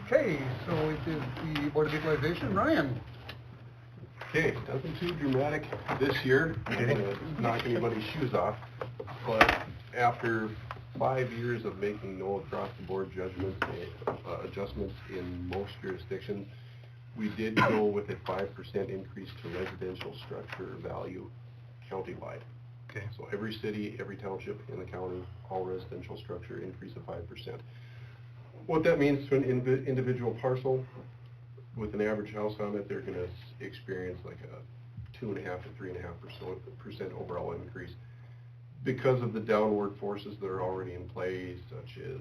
Okay, so it is the Board of Equalization. Ryan? Okay, nothing too dramatic this year, to knock anybody's shoes off, but after 5 years of making no across-the-board adjustments in most jurisdictions, we did go with a 5% increase to residential structure value countywide. Okay. So every city, every township in the county, all residential structure increase of 5%. What that means to an individual parcel, with an average house on it, they're going to experience like a 2.5 to 3.5% overall increase because of the downward forces that are already in place, such as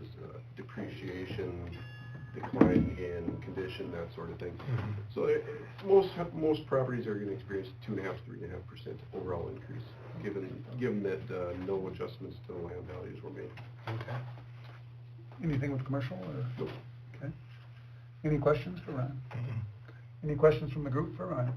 depreciation, decline in condition, that sort of thing. Mm-hmm. So most properties are going to experience 2.5 to 3.5% overall increase, given that no adjustments to the land values were made. Okay. Anything with commercial or? Nope. Okay. Any questions for Ryan? Mm-hmm. Any questions from the group for Ryan?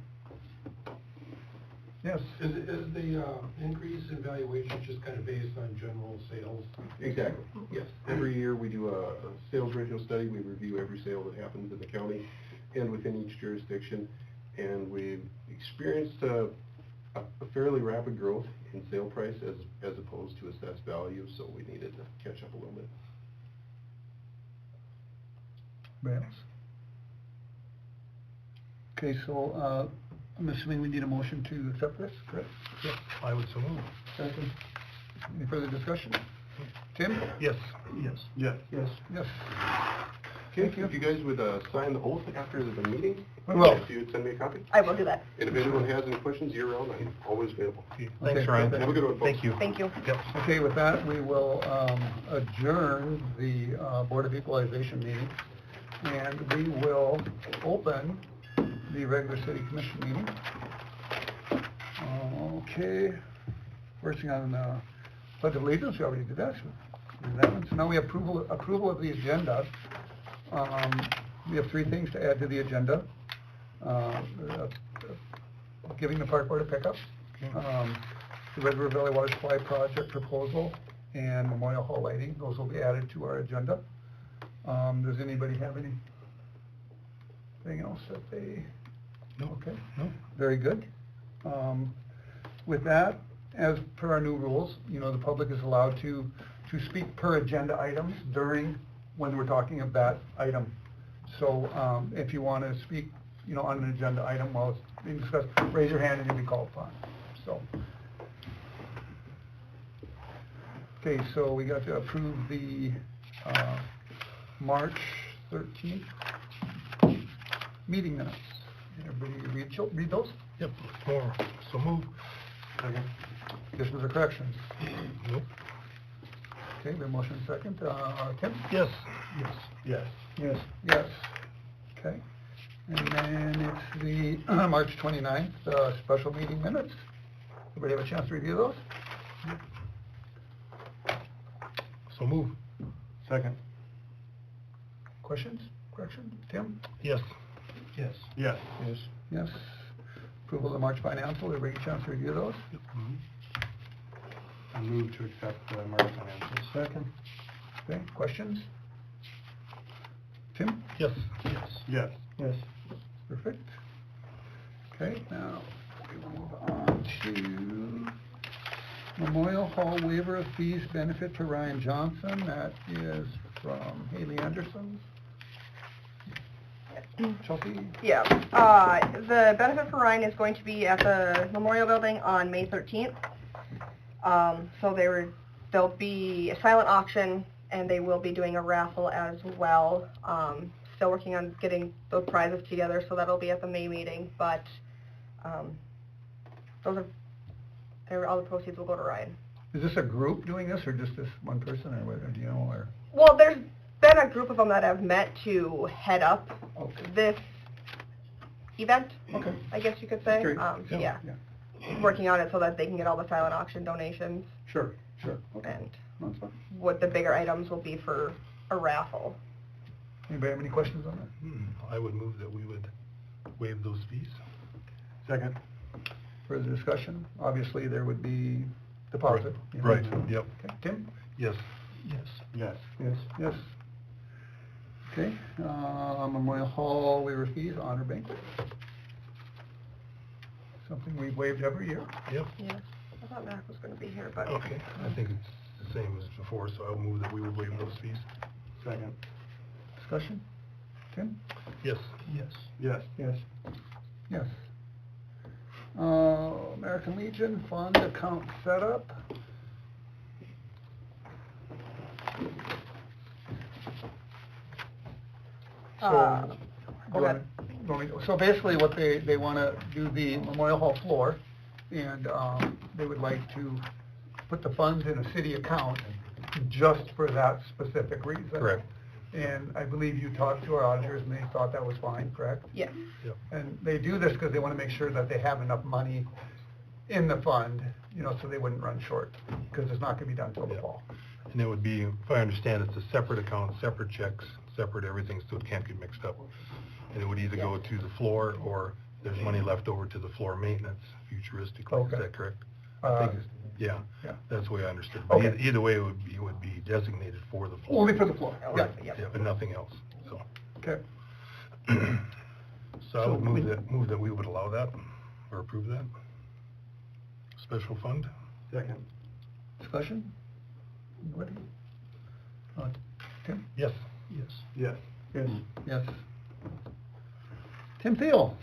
Yes. Is the increase in valuation just kind of based on general sales? Exactly, yes. Every year we do a sales ratio study. We review every sale that happens in the county and within each jurisdiction. And we've experienced a fairly rapid growth in sale price as opposed to assessed value, so we needed to catch up a little bit. Anybody else? Okay, so I'm assuming we need a motion to accept this, correct? Yes, I would so move. Second. Any further discussion? Tim? Yes. Yes. Yes. Yes. Yes. Okay, if you guys would sign the oath after the meeting. We will. If you'd send me a copy. I will do that. And if anyone has any questions year-round, I'm always available. Okay. Okay, Thanks, Ryan. perfect. Have a good one, folks. Thank you. Thank you. Yep. Okay, with that, we will adjourn the Board of Equalization meeting, and we will open the regular City Commission meeting. Okay, first thing on the Pledge of Allegiance, we already did that. So now we have approval of the agenda. We have 3 things to add to the agenda. Giving the park board a pickup, the Red River Valley Water Supply Project proposal, and Memorial Hall lighting. Those will be added to our agenda. Does anybody have anything else that they? No. Okay. No. Very good. With that, as per our new rules, the public is allowed to speak per agenda items when we're talking of that item. So if you want to speak, on an agenda item while it's being discussed, raise your hand and you'll be called upon. So, okay, so we got to approve the March 13th meeting minutes. Everybody read those? Yep. More. So move. Okay. Additions or corrections? Nope. Okay, we have motion second. Tim? Yes. Yes. Yes. Yes. Yes. Okay. And then it's the March 29th special meeting minutes. Everybody have a chance to review those? So move. Second. Questions? Corrections? Tim? Yes. Yes. Yes. Yes. Yes. Approval of the March financial. Everybody get a chance to review those? Mm-hmm. I move to accept the March financials. Second. Okay, questions? Tim? Yes. Yes. Yes. Yes. Perfect. Okay, now we will move on to Memorial Hall waiver of fees benefit to Ryan Johnson. That is from Haley Anderson. Chelsea? Yeah. The benefit for Ryan is going to be at the Memorial Building on May 13th. So there'll be a silent auction, and they will be doing a raffle as well. Still working on getting those prizes together, so that'll be at the May meeting. But all the proceeds will go to Ryan. Is this a group doing this, or just this one person, or what, do you know, or? Well, there's been a group of them that have met to head up this event, I guess you could say. Yeah. Working on it so that they can get all the silent auction donations. Sure. Okay. And That's fine. what the bigger items will be for a raffle. Anybody have any questions on that? I would move that we would waive those fees. Second. Further discussion? Obviously, there would be deposit. Right. Yep. Okay. Tim? Yes. Yes. Yes. Yes. Yes. Okay, Memorial Hall waiver fees, honor banquet. Something we've waived every year. Yep. Yeah, I thought Mac was gonna be here, but. Okay, I think it's the same as before, so I'll move that we would waive those fees. Second. Discussion? Tim? Yes. Yes. Yes. Yes. Yes. American Legion Fund account setup. So, Go ahead. So basically what they wanna do the Memorial Hall floor, and, they would like to put the funds in a city account just for that specific reason. Correct. And I believe you talked to our auditors and they thought that was fine, correct? Yes. Yep. And they do this because they want to make sure that they have enough money in the fund, you know, so they wouldn't run short, because it's not going to be done till the Yep. fall. And it would be, if I understand, it's a separate account, separate checks, separate everything, so it can't get mixed up. And it would either go to the floor, or there's money left over to the floor maintenance futuristically, is Okay. that correct? I think it's, yeah, Yeah. that's the way I understood. But Okay. either way, it would be designated for the floor. Only for the floor, yeah. Right, yeah, but nothing else, so. Okay. So I would move that we would allow that, or approve that. Special fund? Second. Discussion? Anybody? Tim? Yes. Yes. Yes. Yes. Yes. Tim Thiel.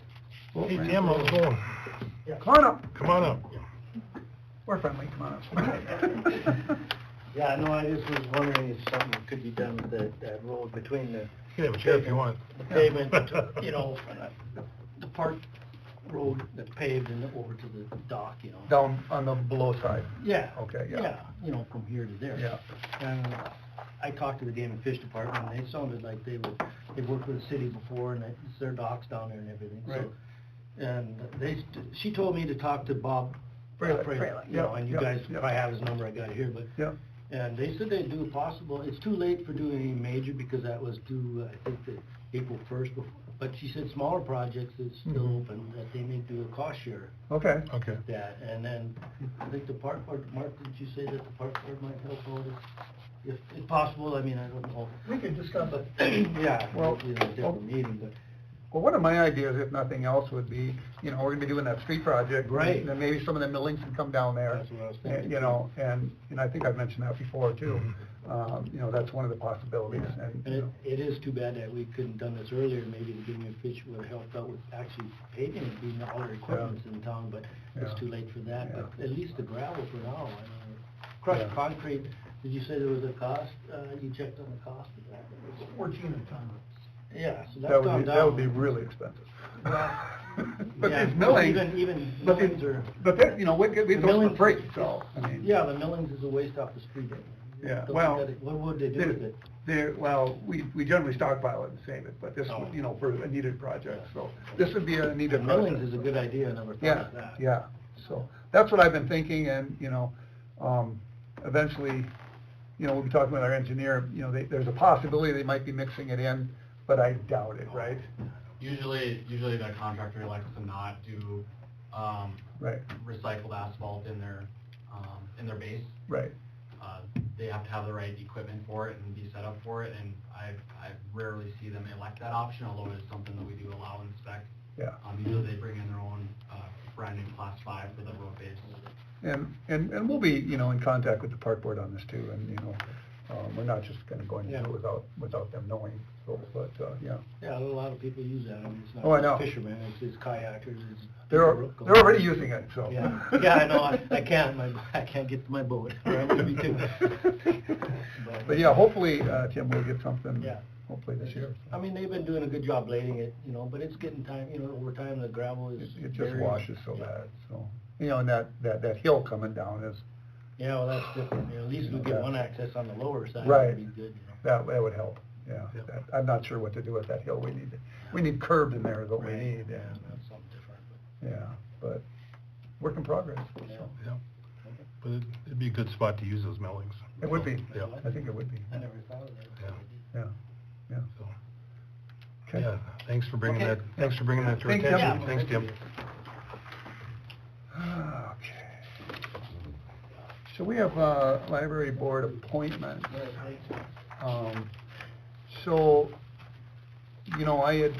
Hey, Tim, how's it going? Come on up. Come on up. We're friendly, come on up. Yeah, no, I just was wondering if something could be done with that road between the You can have a chair if you want. the pavement, you know, the park road that's paved and over to the dock, you know. Down on the below side. Yeah. Okay, yeah. Yeah, you know, from here to there. Yeah. And I talked to the Game and Fish Department, and they sounded like they've worked with the city before, and it's their docks down there and everything, so. Right. And she told me to talk to Bob Fraley. you know, Yep, and you yep, guys yep. probably have his number, I got it here, but. Yeah. And they said they'd do a possible, it's too late for doing any major because that was due, I think, the April 1st. But she said smaller projects is still Mhm. open, that they may do a cost share. Okay. Okay. That, and then I think the park board, Mark, did you say that the park board might help out if possible? I mean, I don't know. We could discuss it. Yeah, Well, in a different meeting, but. Well, one of my ideas, if nothing else, would be, you know, we're gonna be doing that street project. Right. And then maybe some of the millings can come down there. That's what I was thinking, You know, and I think I've mentioned that before too. Mm-hmm. You know, that's one of the possibilities, and, you And know. it is too bad that we couldn't done this earlier, maybe the Game and Fish would have helped out with actually paving and being all our equipment's in town, but it's Yeah. too late for that, Yeah. but at least the gravel for now, I mean, crushed Yeah. concrete, did you say there was a cost, you checked on the cost of that? 14 a ton. Yeah, so That that's would gone be, down. that would be really expensive. Well, But yeah, these millings. even but these- millings are. But that, you know, we get the those for millings- free, so, I mean. Yeah, the millings is a waste off the street. Yeah, Don't well, get it. What would they do with it? Well, we generally stockpile it and save it, but this, Oh. you know, for a needed project, so this would be a The needed project. millings is a good idea, I never thought Yeah, of that. yeah, so, that's what I've been thinking, and, you know, eventually, you know, we'll be talking with our engineer, you know, there's a possibility they might be mixing it in, but I doubt it, right? Usually the contractor elects to not do, Right, recycled asphalt in their base. right, They have to have the right equipment for it and be set up for it, and I rarely see them elect that option, although it is something that we do allow in spec. yeah. Usually they bring in their own, brand new class 5 for the road base. And we'll be, you know, in contact with the park board on this too, and, you know, we're not just kinda going to do it without them knowing, so, but, yeah. Yeah, a lot of people use that, I mean, it's Oh, I not know. just fishermen, it's kayakers, it's. They're people already using it, so. Yeah, yeah, I know, I can't get to my boat, or I'm gonna be too. But yeah, hopefully, Tim, we'll get something, Yeah. hopefully this year. I mean, they've been doing a good job blading it, you know, but it's getting time, you know, over time, the gravel is. It just very- washes so bad, so, you know, and that hill coming down is, Yeah, well, that's different, you know, at least we get one access on the lower side, Right. that'd be good, you know. that would help, yeah. Yep. I'm not sure what to do with that hill, we need curb in there is what we Right. need, Yeah, and, that's something different, yeah, but, work in progress, but, yeah. so. Yeah. But it'd be a good spot to use those millings. It would be, Yeah. I think it would be, I never thought of that. Yeah. yeah. So, Okay. yeah, thanks for bringing Okay. that to our Thanks, attention. Tim. Thanks, Tim. Okay. So we have library board appointments. So you know, it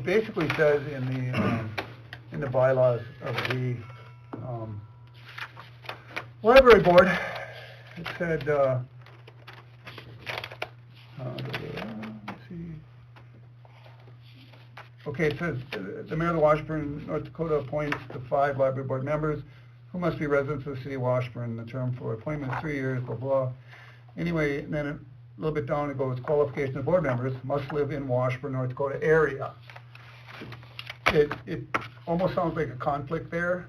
basically says in the bylaws of the, library board, it said, let's see. Okay, it says, the mayor of the Washburn, North Dakota appoints the 5 library board members who must be residents of the city of Washburn. The term for appointment is 3 years, blah, blah. Anyway, and then a little bit down it goes, qualification of board members must live in Washburn, North Dakota area. It almost sounds like a conflict there.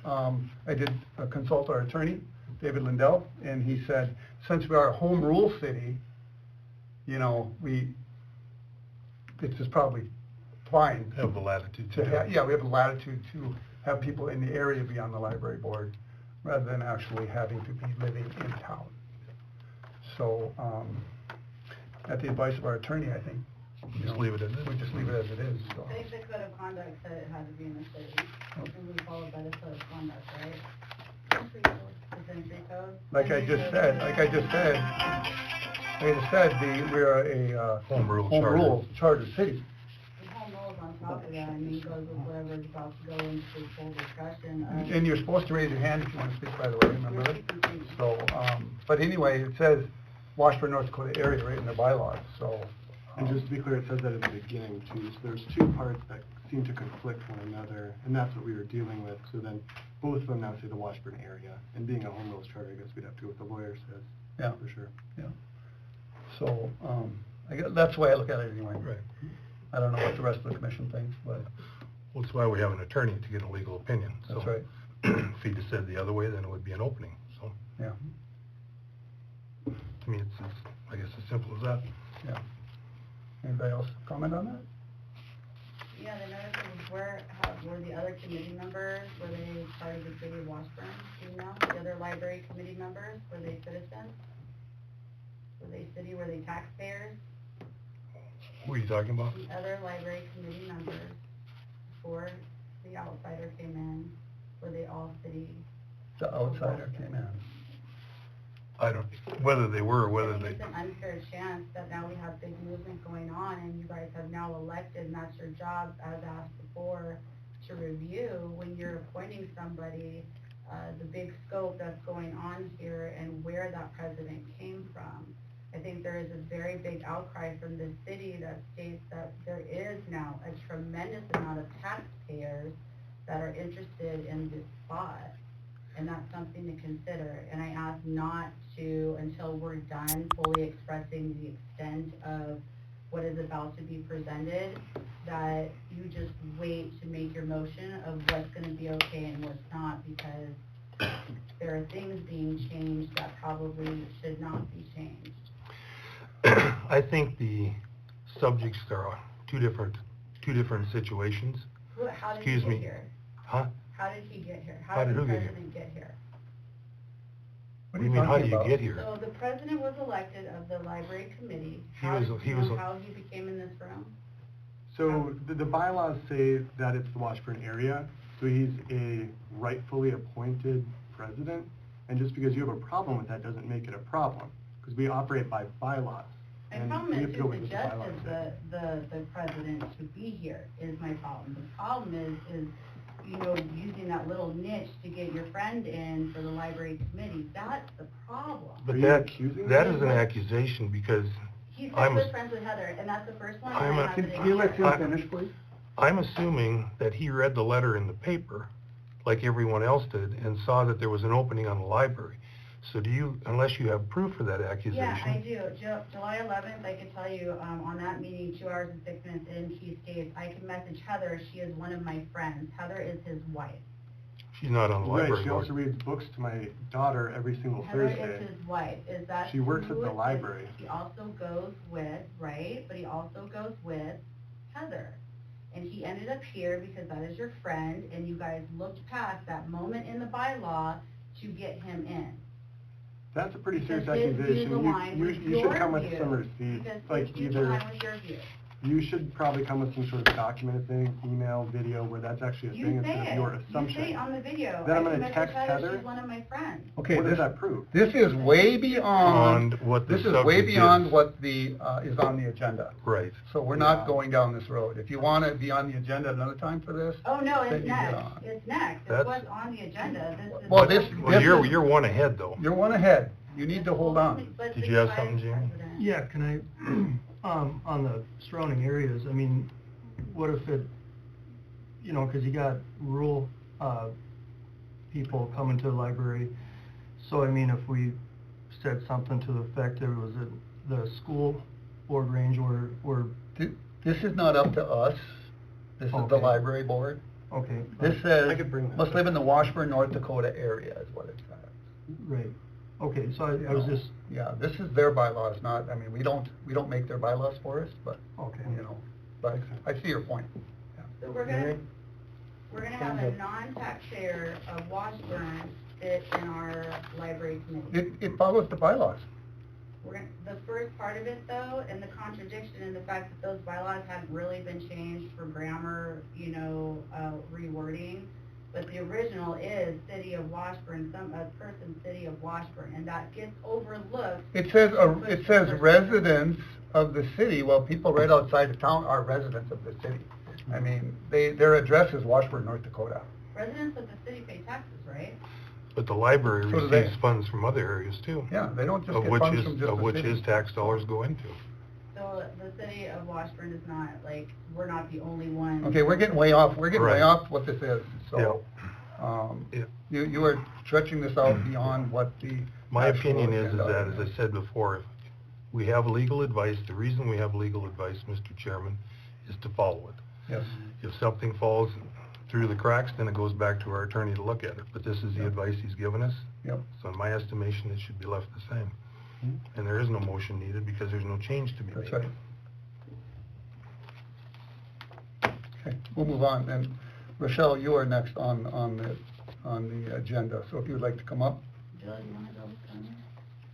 I did consult our attorney, David Lindell, and he said, since we are a home rule city, you know, it's just probably fine. Have the latitude to have, yeah, we have the latitude to have people in the area be on the library board rather than actually having to be living in town. So, at the advice of our attorney, I think, you Just know, leave it as it is. we just leave it as it is, so. I think the code of conduct said it had to be in the city, and we followed by the code of conduct, right? It's in free code. Like I just said, we're a, Home rule charter city. The home rules on top of that, I mean, goes with whatever's about to go into full discussion of. And you're supposed to raise your hand if you want to speak, by the way, remember that? So, but anyway, it says Washburn, North Dakota area right in the bylaws, so. And just to be clear, it says that at the beginning too, so there's 2 parts that seem to conflict one another, and that's what we were dealing with. So then, both of them now say the Washburn area, and being a home rules charter, I guess we'd have to go with the lawyer says. Yeah. For sure. Yeah. So, I guess, that's the way I look at it anyway. Right. I don't know what the rest of the commission thinks, but. Well, that's why we have an attorney, to get a legal opinion. So That's right. If he just said the other way, then it would be an opening, so. Yeah, To me, it's I guess as simple as that. yeah. Anybody else comment on that? Yeah, the notice was were the other committee members, were they part of the city of Washburn, do you know? The other library committee members, were they citizens? Were they city, were they taxpayers? What are you talking about? The other library committee members, before the outsider came in, were they all city? The outsider came in. I don't, whether they were or whether I think they, it's an unfair chance that now we have big movement going on and you guys have now elected, and that's your job, as asked before, to review when you're appointing somebody, the big scope that's going on here and where that president came from. I think there is a very big outcry from the city that states that there is now a tremendous amount of taxpayers that are interested in this spot. And that's something to consider. And I ask not to, until we're done fully expressing the extent of what is about to be presented, that you just wait to make your motion of what's going to be okay and what's not, because there are things being changed that probably should not be changed. I think the subjects are two different situations. How did Excuse he me. get here? Huh? How did he get here? How did the who get here? president get here? What do you mean, how do you talking get about? here? So the president was elected of the library committee. He How was- did he you was- know how he became in this room? So the bylaws say that it's the Washburn area, so he's a rightfully appointed president. And just because you have a problem with that doesn't make it a problem, because we operate by bylaws. My and problem we is have to go who with what the bylaws suggested say. the president to be here is my problem. The problem is, you know, using that little niche to get your friend in for the library committee. That's the problem. But Are you that accusing that me? is an accusation, because He said I'm he was a- friends with Heather, and that's the first one, I'm and I a- have Can it in you let here. him finish, please? I'm assuming that he read the letter in the paper, like everyone else did, and saw that there was an opening on the library. So do you, unless you have proof for that accusation? Yeah, I do. July 11th, I can tell you, on that meeting, 2 hours and 6 minutes in, he states, I can message Heather, she is one of my friends. Heather is his wife. She's not on the Right, library she board. also reads books to my daughter every single Heather Thursday. is his wife. Is that She works who at the it is? library. He also goes with, right, but he also goes with Heather. And he ended up here because that is your friend, and you guys looked past that moment in the bylaw to get him in. That's a pretty serious Because his views accusation. align with You should your come with view. some receipts, Because like his views either, align with your view. you should probably come with some sort of documented thing, email, video, where that's actually a thing You instead of your say it assumption. on the video. Then I'm I gonna messaged text Heather. She's one of my friends. Okay, What does this, that prove? this is way beyond, On what the this is way subject beyond is. what the, is on the agenda. Right. So we're Yeah. not going down this road. If you wanna be on the agenda another time for this, Oh, no, Then it's you get next. on. It's next. It That's- was on the agenda. This is. Well, this- Well, is- you're one ahead, though. you're one ahead. You need to hold on. But Did the you have vice something, Jamie? president- Yeah, can I, on the surrounding areas, I mean, what if it, you know, 'cause you got rural, people coming to the library, so I mean, if we said something to the effect that it was the school board range or, This is not up to us. This is the Okay. library board. okay. This I says, could bring that. must live in the Washburn, North Dakota area is what it says. Right, okay, so I was just, Yeah, this is their bylaws, not, I mean, we don't make their bylaws for us, but, okay. you know, but I see your point. So we're gonna have a non-taxpayer of Washburn sit in our library committee. It follows the bylaws. The first part of it though, and the contradiction in the fact that those bylaws hadn't really been changed for grammar, rewording, but the original is City of Washburn, a person, City of Washburn, and that gets overlooked. It says residents of the city, well, people right outside of town are residents of the city. I mean, their address is Washburn, North Dakota. Residents of the city pay taxes, right? But the library So do they. receives funds from other areas, too. Yeah, they don't just Of get which funds is, from just of the which city. his tax dollars go into. So the City of Washburn is not, we're not the only one. Okay, we're getting way off Right. what this is, so, Yeah. you are stretching this out beyond what the. My actual opinion is agenda that, item as I said before, if we have legal advice, the reason we have legal advice, Mr. Chairman, is to follow it. Yes, If something falls through the cracks, then it goes back to our attorney to look at it. But this is the advice he's given us, yep. so in my estimation, it should be left the same. Mhm. And there is no motion needed because there's no change to be made. That's right. Okay, we'll move on, and Rochelle, you are next on the agenda, so if you would like to come up. Jill, you wanna go, Sonia?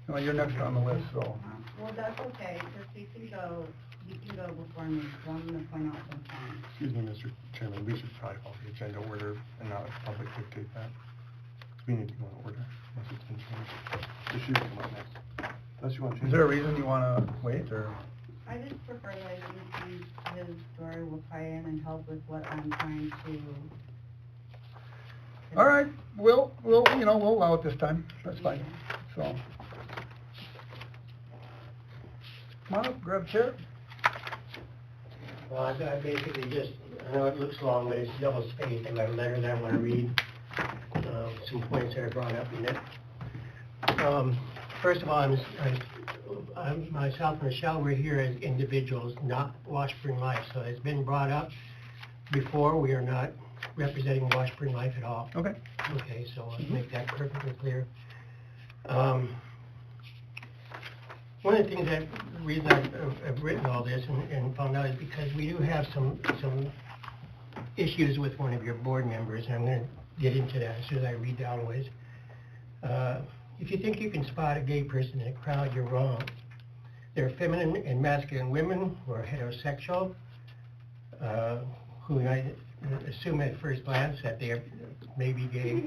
No, you're next on the list, so. Well, that's okay, because he can go before me, so I'm gonna point out some things. Excuse me, Mr. Chairman, we should probably follow the agenda order and not public dictate that. 'Cause we need to go in order, unless it's been changed. So she can come up next. Unless you want to change. Is there a it. reason you wanna wait, or? I just prefer that his story will tie in and help with what I'm trying to. All right, we'll allow it this time, that's fine, so. Come on up, grab a chair. Well, I basically just, I know it looks long, but it's double spaced. I've got a letter that I want to read, some points that are brought up in it. First of all, I'm myself and Michelle, we're here as individuals, not Washburn Life. So it's been brought up before, we are not representing Washburn Life at all. Okay. Okay, so let's make that perfectly clear. One of the things the reason I've written all this and found out is because we do have some issues with one of your board members, and I'm going to get into that as soon as I read down ways. If you think you can spot a gay person in a crowd, you're wrong. There are feminine and masculine women who are heterosexual, who I assume at first glance that they may be gay.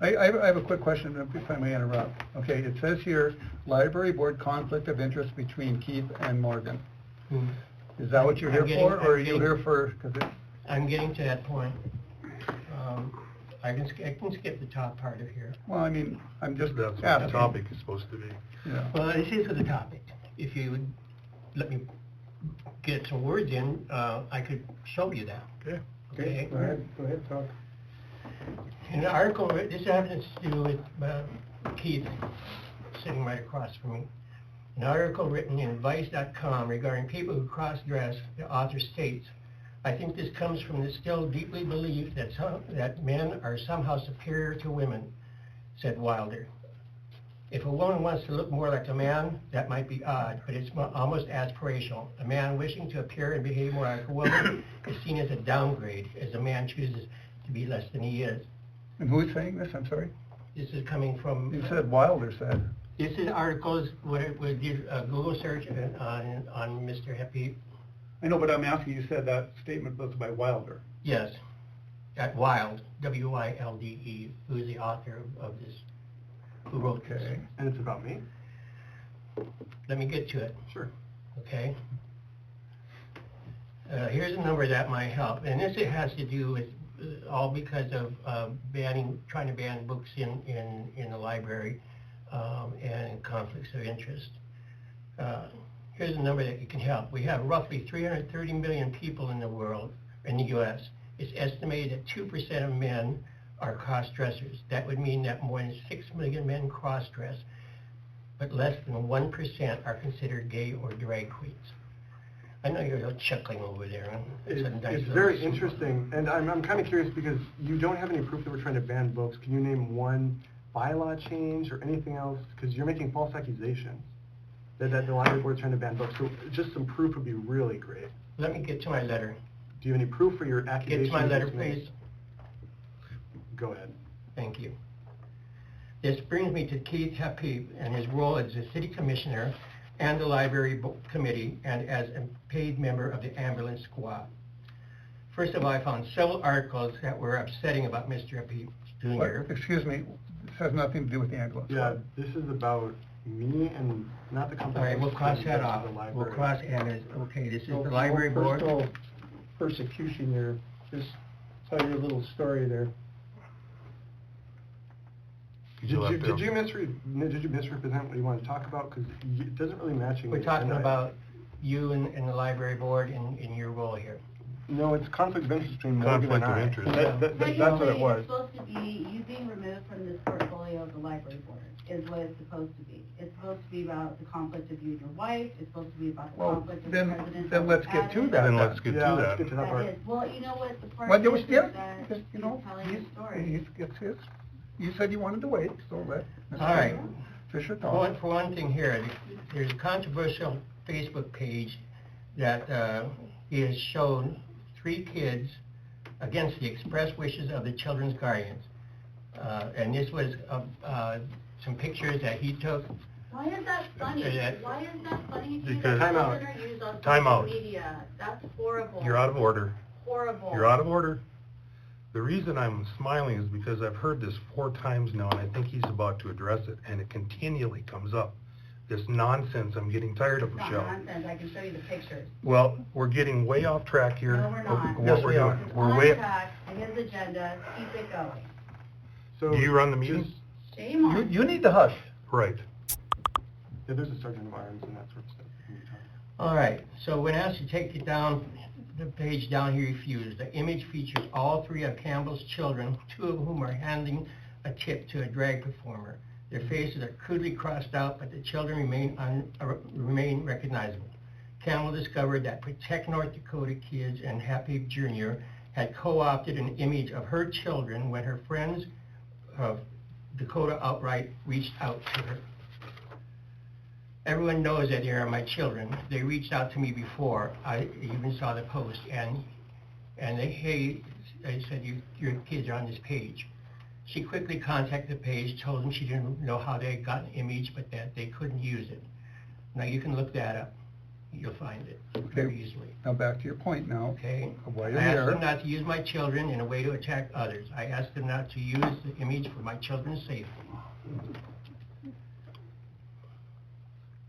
I have a quick question, if I may interrupt. Okay, it says here, library board conflict of interest between Keith and Morgan. Is that what you're here for, or are you here for, I'm getting to that point. I can skip the top part of here. well, I mean, I'm just That's what the asking. topic is supposed to be. Yeah. Well, this is for the topic. If you would let me get some words in, I could show you that. Okay. Okay? Go ahead, talk. In an article, this has to do with Keith, sitting right across from me. An article written in Vice.com regarding people who cross-dress, the author states, I think this comes from the still deeply belief that men are somehow superior to women, said Wilder. If a woman wants to look more like a man, that might be odd, but it's almost aspirational. A man wishing to appear and behave more like a woman is seen as a downgrade, as a man chooses to be less than he is. And who is saying this, I'm sorry? This is coming from... You said Wilder said. This is articles, what it would do, a Google search on Mr. Happy I know, but I'm asking, you said that statement was by Wilder. Yes, at Wild, W-I-L-D-E, who is the author of this, who wrote this. Okay. And it's about me? Let me get to it, Sure. okay? Here's a number that might help, and this it has to do with all because of trying to ban books in the library and conflicts of interest. Here's a number that you can help. We have roughly 330 million people in the world, in the U.S. It's estimated that 2% of men are cross-dressers. That would mean that more than 6 million men cross-dress, but less than 1% are considered gay or drag queens. I know you're chuckling over there. Huh? It's very interesting, and I'm kind of curious because you don't have any proof that we're trying to ban books. Can you name one bylaw change or anything else? Because you're making false accusations that the library board's trying to ban books. So just some proof would be really great. Let me get to my letter. Do you have any proof for your accusation? Get to my letter, you just made? please. Go ahead. Thank you. This brings me to Keith Hapip and his role as the city commissioner and the library committee and as a paid member of the ambulance squad. First of all, I found several articles that were upsetting about Mr. Hapip Jr. Excuse me, this has nothing to do with the ambulance. Yeah, this is about me and not the company. All right, we'll cross that off. We'll cross ambulance. Okay, this is the library board. Personal persecution here, just tell your little story there. Did you misrepresent what you wanted to talk about? Because it doesn't really match. We're talking about you and the library board in your role here. No, it's conflict of interest between Morgan and I. Conflict of interest. That's what it was. It's supposed to be you being removed from this portfolio of the library board is what it's supposed to be. It's supposed to be about the conflict of you and your wife. It's supposed to be about the conflict of the president. Then let's get to that. Then let's get to that. Let's get to that part. That is, well, you know what, the part Well, there was, is yeah, that because, you know, he's telling his story. it's his, you said you wanted to wait, so let. All right. Fisher talk. For one thing here, there's a controversial Facebook page that he has shown 3 kids against the express wishes of the children's guardians. And this was some pictures that he took. Why is that funny? Why is that funny to you? Because- That Time out. children are used on Time social out. media. That's horrible. You're out of order. Horrible. You're out of order. The reason I'm smiling is because I've heard this 4 times now, and I think he's about to address it, and it continually comes up. This nonsense, I'm getting tired of, It's not Michelle. nonsense. I can show you the pictures. Well, we're getting way off track here. No, we're not. of What Yes, we're we are. doing. It's We're on way, track, his agenda, keep it going. So do you run the meeting? Shame on You need to hush. Right. Yeah, there's a sergeant of arms and that sort of stuff. All right, so when asked to take it down, the page down here refused. The image features all 3 of Campbell's children, 2 of whom are handing a tip to a drag performer. Their faces are crudely crossed out, but the children remain recognizable. Campbell discovered that Protect North Dakota Kids and Happy Jr. had co-opted an image of her children when her friends of Dakota Outright reached out to her. Everyone knows that they are my children. They reached out to me before I even saw the post, and they, hey, I said, your kids are on this page. She quickly contacted the page, told them she didn't know how they had gotten an image, but that they couldn't use it. Now you can look that up. You'll find it very easily. Now back to your point now. Okay? While I you're asked there. them not to use my children in a way to attack others. I asked them not to use the image for my children's safety.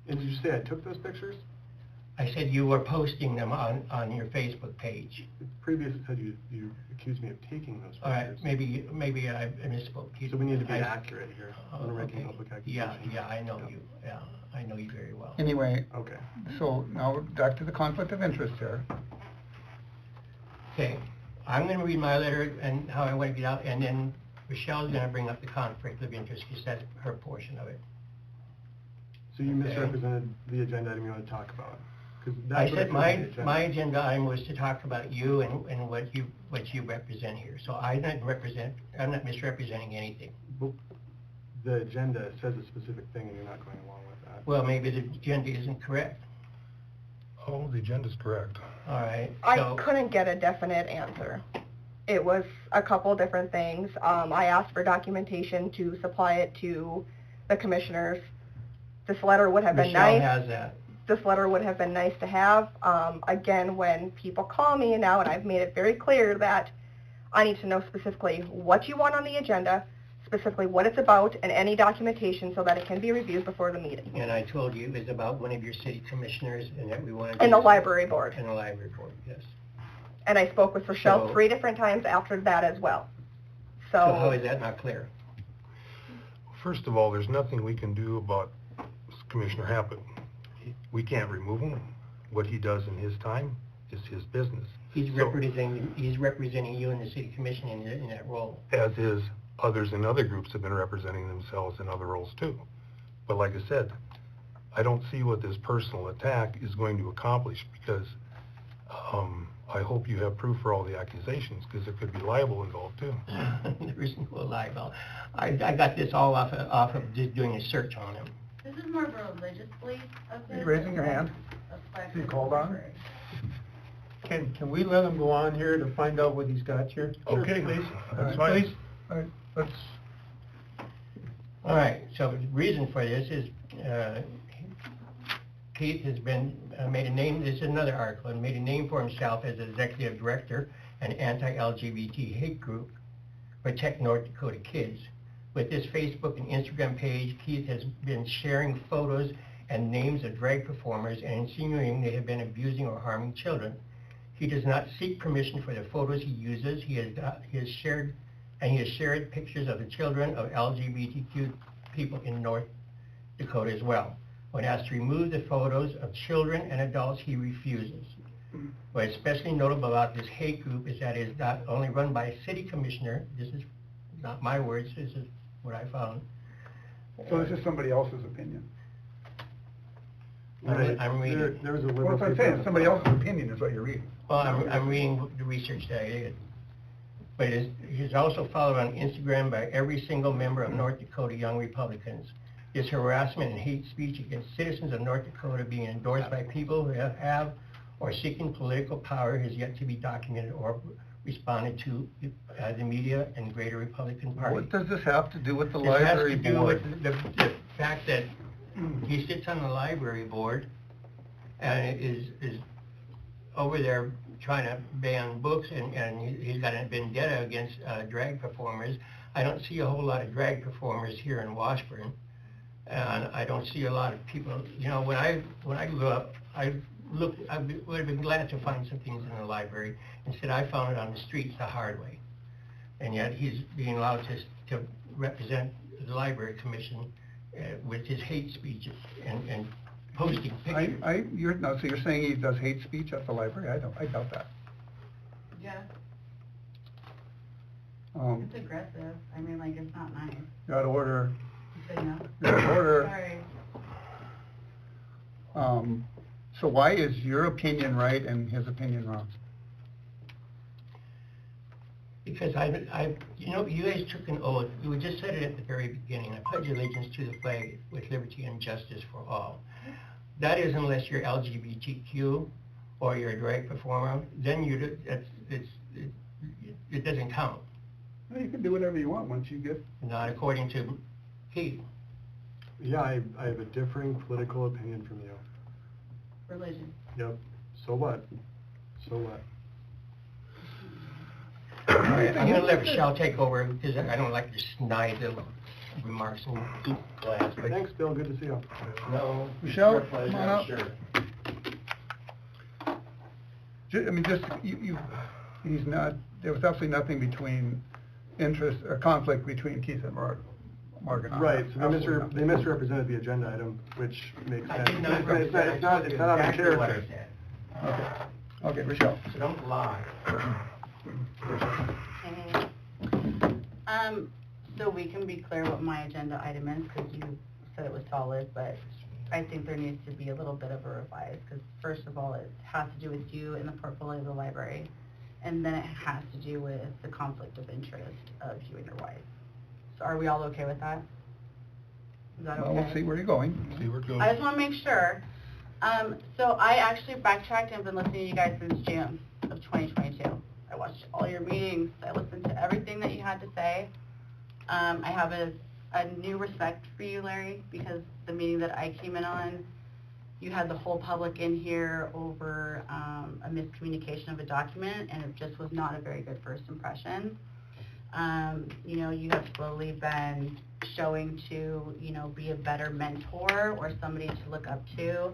And did you say I took those pictures? I said you were posting them on your Facebook page. Previously said you accused me of taking those pictures. All right, maybe I misspoke. So we need to be accurate here. When we're making Okay. public accusations. Yeah, I know you. Yeah, I know you very well. Anyway, Okay. so now back to the conflict of interest here. Okay, I'm going to read my letter and how I want to get out, and then Michelle's going to bring up the conflict of interest because that's her portion of it. So you Okay. misrepresented the agenda item you want to talk about. 'Cause that's I what it said says on the agenda. my agenda item was to talk about you and what you represent here. So I'm not misrepresenting anything. Well, the agenda says a specific thing and you're not going along with that. Well, maybe the agenda isn't correct. Oh, the agenda's correct. All right. I so- couldn't get a definite answer. It was a couple different things. I asked for documentation to supply it to the commissioners. This letter would have been Michelle nice. has that. this letter would have been nice to have. Again, when people call me now, and I've made it very clear that I need to know specifically what you want on the agenda, specifically what it's about, and any documentation so that it can be reviewed before the meeting. And I told you it was about one of your city commissioners and that we wanted to... And the library board. And the library board, yes. And I spoke with Rochelle So- 3 different times after that as well. So how is that not clear? First of all, there's nothing we can do about Commissioner Happett. We can't remove him. What he does in his time is his business. He's So- representing you in the city commission in that role. As is others in other groups have been representing themselves in other roles too. But like I said, I don't see what this personal attack is going to accomplish, because I hope you have proof for all the accusations, because there could be libel involved too. There isn't no libel. I got this all off of just doing a search on him. This is more of a religious belief of Are you his. raising your hand? Affect You the called on? library. Can we let him go on here to find out what he's got here? Okay, Please? that's All right, fine. All right, let's, All right, so the reason for this is Keith has been, made a name, this is another article, and made a name for himself as executive director and anti-LGBT hate group, Protect North Dakota Kids. With this Facebook and Instagram page, Keith has been sharing photos and names of drag performers and insinuating they have been abusing or harming children. He does not seek permission for the photos he uses. He has shared pictures of the children of LGBTQ people in North Dakota as well. When asked to remove the photos of children and adults, he refuses. What is especially notable about this hate group is that it is not only run by a city commissioner, this is not my words, this is what I found. so this is somebody else's opinion. I'm reading. There was a Well, liberal that's what I'm paper- saying, somebody else's opinion is what you're reading. Well, I'm reading the research that I did. But he's also followed on Instagram by every single member of North Dakota Young Republicans. This harassment and hate speech against citizens of North Dakota being endorsed by people who have or seeking political power has yet to be documented or responded to the media and greater Republican Party. What does this have to do with the library It has to do board? with the fact that he sits on the library board and is over there trying to ban books, and he's got a vendetta against drag performers. I don't see a whole lot of drag performers here in Washburn, and I don't see a lot of people. You know, when I grew up, I would have been glad to find some things in the library. Instead, I found it on the streets the hard way. And yet, he's being allowed to represent the library commission with his hate speeches and posting pictures. So you're saying he does hate speech at the library? I doubt that. Yeah, Um, it's aggressive. I mean, like, it's not nice. You're out of order. You say no? You're out of order. Sorry. So why is your opinion right and his opinion wrong? Because you know, you guys took an oath, you just said it at the very beginning, I pledge allegiance to the flag with liberty and justice for all. That is unless you're LGBTQ or you're a drag performer, then it doesn't count. Well, you can do whatever you want once you get... Not according to Keith. Yeah, I have a differing political opinion from you. Religion. Yep. So what? So what? I'm gonna let Michelle take over because I don't like your snide little remarks and goop glass. Thanks, Bill. Good to see you. No. Michelle, it's your pleasure, come on I'm up. sure. I mean, just, he's not, there was absolutely nothing between interest, or conflict between Keith and Morgan. Right, so Absolutely they nothing. misrepresented the agenda item, which makes I sense. did not It's represent, not out of exactly what I character. said. Okay, Michelle. So don't lie. So we can be clear what my agenda item is, because you said it was solid, but I think there needs to be a little bit of a revise, because first of all, it has to do with you and the portfolio of the library, and then it has to do with the conflict of interest of you and your wife. So are we all okay with that? Is that okay? Well, we'll see where you're going. See where it goes. I just want to make sure. So I actually backtracked and been listening to you guys since June of 2022. I watched all your meetings. I listened to everything that you had to say. I have a new respect for you, Larry, because the meeting that I came in on, you had the whole public in here over a miscommunication of a document, and it just was not a very good first impression. You know, you have slowly been showing to, you know, be a better mentor or somebody to look up to.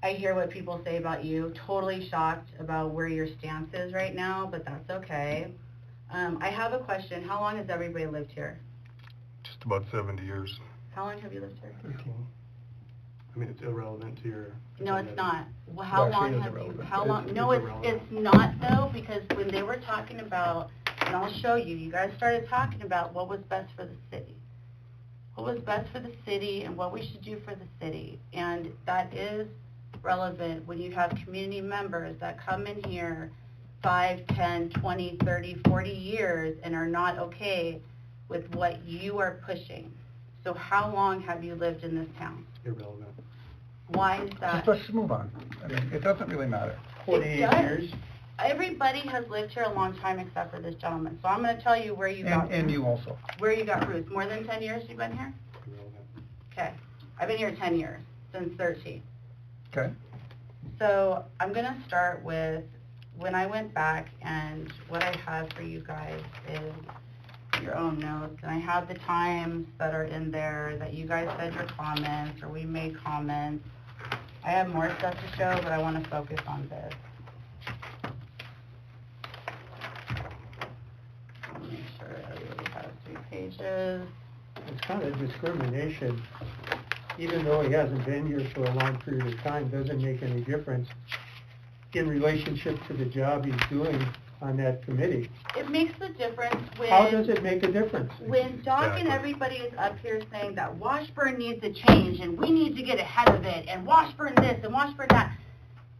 I hear what people say about you, totally shocked about where your stance is right now, but that's okay. I have a question. How long has everybody lived here? Just about 70 years. How long have you lived here? 13. I mean, it's irrelevant to your... No, it's not. Well, how Well, actually, long it is have you, irrelevant. how long, It's no, irrelevant. it's not though, because when they were talking about, and I'll show you, you guys started talking about what was best for the city. What was best for the city and what we should do for the city. And that is relevant when you have community members that come in here 5, 10, 20, 30, 40 years and are not okay with what you are pushing. So how long have you lived in this town? Irrelevant. Why is that? Let's move on. I mean, it doesn't really matter. 48 It does. years. Everybody has lived here a long time except for this gentleman. So I'm going to tell you where you got And you also. where you got roots. More than 10 years you've been here? Irrelevant. Okay. I've been here 10 years, since 13. Okay. So I'm going to start with when I went back, and what I have for you guys is your own notes. And I have the times that are in there that you guys said your comments or we made comments. I have more stuff to show, but I want to focus on this. Let me make sure everybody has 3 pages. It's kind of discrimination, even though he hasn't been here for a long period of time, doesn't make any difference in relationship to the job he's doing on that committee. It makes a difference when... How does it make a difference? When Doc and everybody is up here saying that Washburn needs to change and we need to get ahead of it and Washburn this and Washburn that,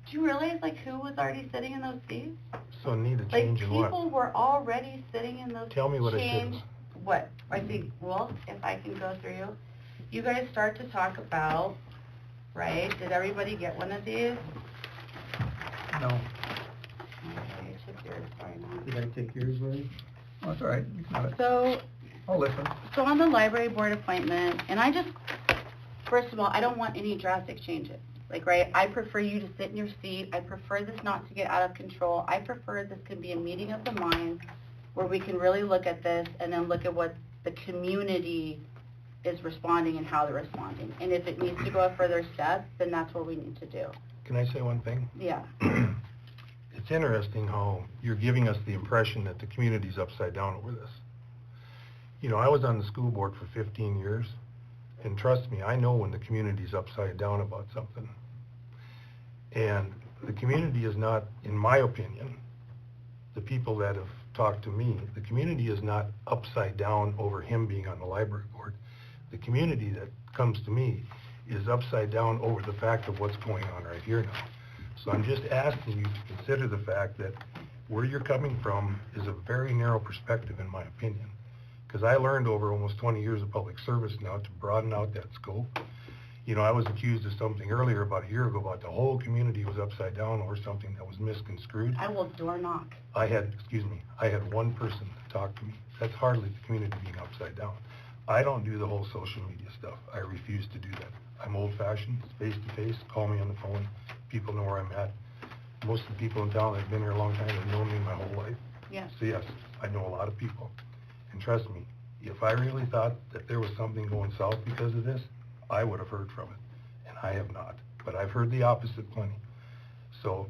do you realize like who was already sitting in those seats? So need a Like change in what? people were already sitting in those Tell me what I change. did. What? I think, well, if I can go through, you guys start to talk about, right? Did everybody get one of these? No. Okay, took yours, sorry, not. Did I take yours, Larry? Oh, that's all right. You can have it. So, I'll listen. So on the library board appointment, and I just, first of all, I don't want any drastic changes. Like, right, I prefer you to sit in your seat. I prefer this not to get out of control. I prefer this can be a meeting of the minds where we can really look at this and then look at what the community is responding and how they're responding. And if it needs to go a further step, then that's what we need to do. Can I say one thing? Yeah. It's interesting how you're giving us the impression that the community's upside down over this. You know, I was on the school board for 15 years, and trust me, I know when the community's upside down about something. And the community is not, in my opinion, the people that have talked to me, the community is not upside down over him being on the library board. The community that comes to me is upside down over the fact of what's going on right here now. So I'm just asking you to consider the fact that where you're coming from is a very narrow perspective, in my opinion. Because I learned over almost 20 years of public service now to broaden out that scope. You know, I was accused of something earlier about a year ago about the whole community was upside down over something that was misconstrued. I will door knock. I had one person talk to me. That's hardly the community being upside down. I don't do the whole social media stuff. I refuse to do that. I'm old-fashioned, face-to-face, call me on the phone. People know where I'm at. Most of the people in town that have been here a long time have known me my whole life. Yes. So yes, I know a lot of people. And trust me, if I really thought that there was something going south because of this, I would have heard from it. And I have not. But I've heard the opposite plenty. So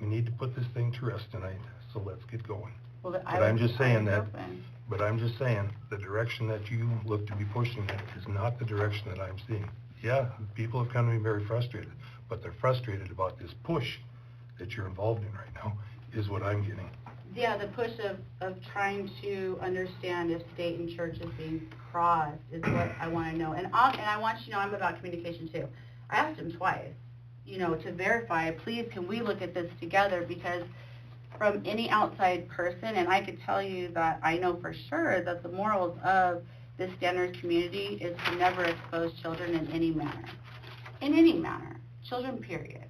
we need to put this thing to rest tonight, so let's get going. Well, But I'm just saying the direction that you look to be pushing it is not the direction that I'm seeing. Yeah, people have come to me very frustrated, but they're frustrated about this push that you're involved in right now, is what I'm getting. Yeah, the push of trying to understand if state and church is being crossed is what I want to know. And I want you to know I'm about communication too. I asked him twice, you know, to verify, please can we look at this together, because from any outside person, and I could tell you that I know for sure that the morals of this standard community is to never expose children in any manner. In any manner. Children, period,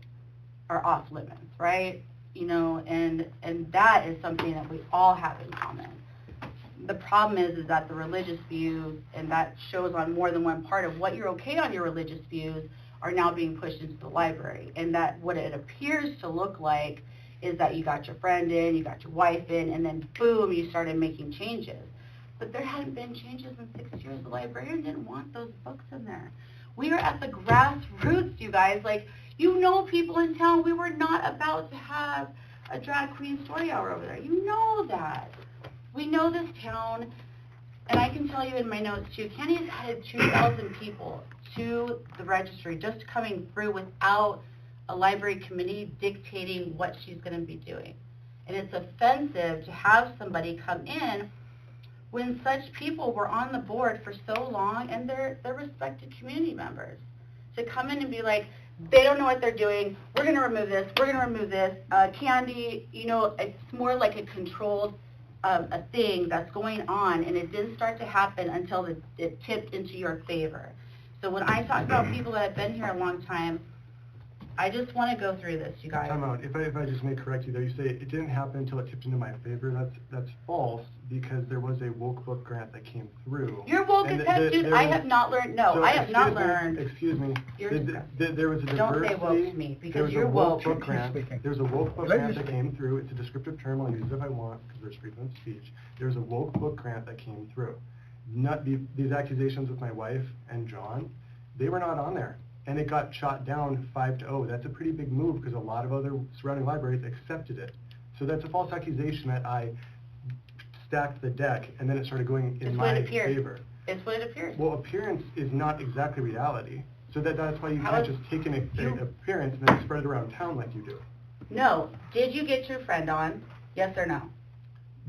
are off limits, right? You know, and that is something that we all have in common. The problem is that the religious views, and that shows on more than one part of what you're okay on your religious views, are now being pushed into the library. And that what it appears to look like is that you got your friend in, you got your wife in, and then boom, you started making changes. But there hadn't been changes in 6 years. The librarian didn't want those books in there. We are at the grassroots, you guys. Like, you know people in town, we were not about to have a drag queen story hour over there. You know that. We know this town, and I can tell you in my notes too, Candy has added 2,000 people to the registry just coming through without a library committee dictating what she's going to be doing. And it's offensive to have somebody come in when such people were on the board for so long and they're respected community members. To come in and be like, they don't know what they're doing, we're going to remove this, we're going to remove this. Candy, you know, it's more like a controlled a thing that's going on, and it didn't start to happen until it tipped into your favor. So when I talk about people that have been here a long time, I just want to go through this, you guys. Time out. If I just may correct you there, you say it didn't happen until it tipped into my favor. That's false, because there was a woke book grant that came through. You're woke as heck, dude. I have not learned. No, so I have not learned. Excuse me. There was a diversity. Don't say woke to me, because you're woke. There's a woke book grant that came through. It's a descriptive term. I'll use it if I want, because there's freedom of speech. There's a woke book grant that came through. Not these accusations with my wife and John, they were not on there. And it got shot down 5-0. That's a pretty big move, because a lot of other surrounding libraries accepted it. So that's a false accusation that I stacked the deck and then it started going in my favor. It's what it appears. Well, appearance is not exactly reality. So that's why you can't just take an appearance and then spread it around town like you do. No. Did you get your friend on? Yes or no?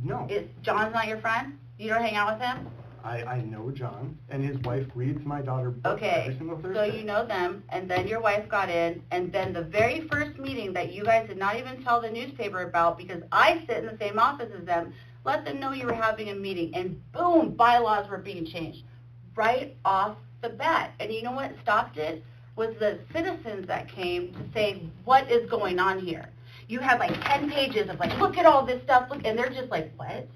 No. John's not your friend? You don't hang out with him? I know John, and his wife reads my daughter books every single Thursday. So you know them, and then your wife got in, and then the very first meeting that you guys did not even tell the newspaper about, because I sit in the same office as them, let them know you were having a meeting, and boom, bylaws were being changed right off the bat. And you know what stopped it? Was the citizens that came to say, what is going on here? You had like 10 pages of like, look at all this stuff, look, and they're just like, what?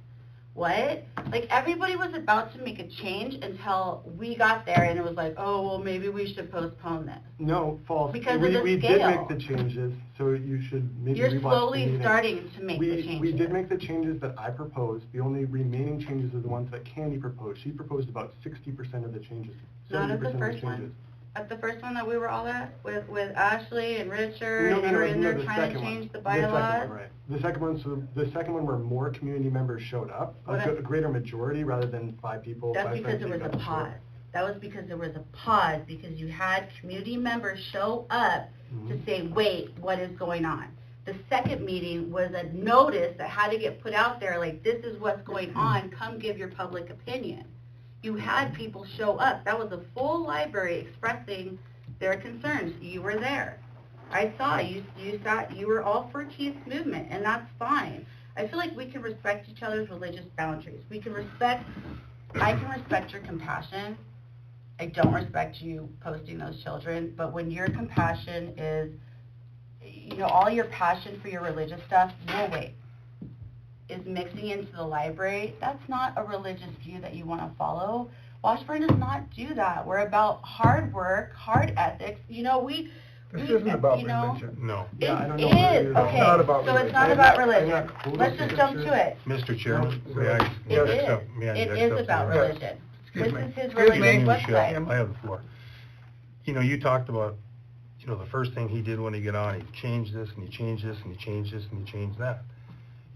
What? Like, everybody was about to make a change until we got there, and it was like, oh, well, maybe we should postpone this. No, false. Because of the scale. We did make the changes, so you should maybe You're rewatch slowly the meeting. starting to make the changes. We did make the changes that I proposed. The only remaining changes are the ones that Candy proposed. She proposed about 60% of the changes. Not at the 70% first of the changes. one. At the first one that we were all at, with Ashley and Richard, No, and you were in there trying to change the bylaws? The second one, right. The second one where more community members showed up, a greater majority rather than 5 people. That's because there was a pause. That was because there was a pause, because you had community members show up to say, wait, what is going on? The second meeting was a notice that had to get put out there, like, this is what's going on, come give your public opinion. You had people show up. That was a full library expressing their concerns. You were there. I saw you sat, you were all for Keith's movement, and that's fine. I feel like we can respect each other's religious boundaries. I can respect your compassion. I don't respect you posting those children, but when your compassion is, you know, all your passion for your religious stuff, we'll wait, is mixing into the library, that's not a religious view that you want to follow. Washburn does not do that. We're about hard work, hard ethics. You know, This isn't about religion. No. It I don't know is. what it is. Okay, It's not about so religion. it's not about I'm religion. not cool Let's with just it. jump to it. Mr. Chairman, No, may I It inject is. up- may I It inject is up about there? religion. Excuse This me. is his Excuse me. religious Michelle, website. I have the floor. You know, you talked about, you know, the first thing he did when he got on, he changed this, and he changed this, and he changed this, and he changed that.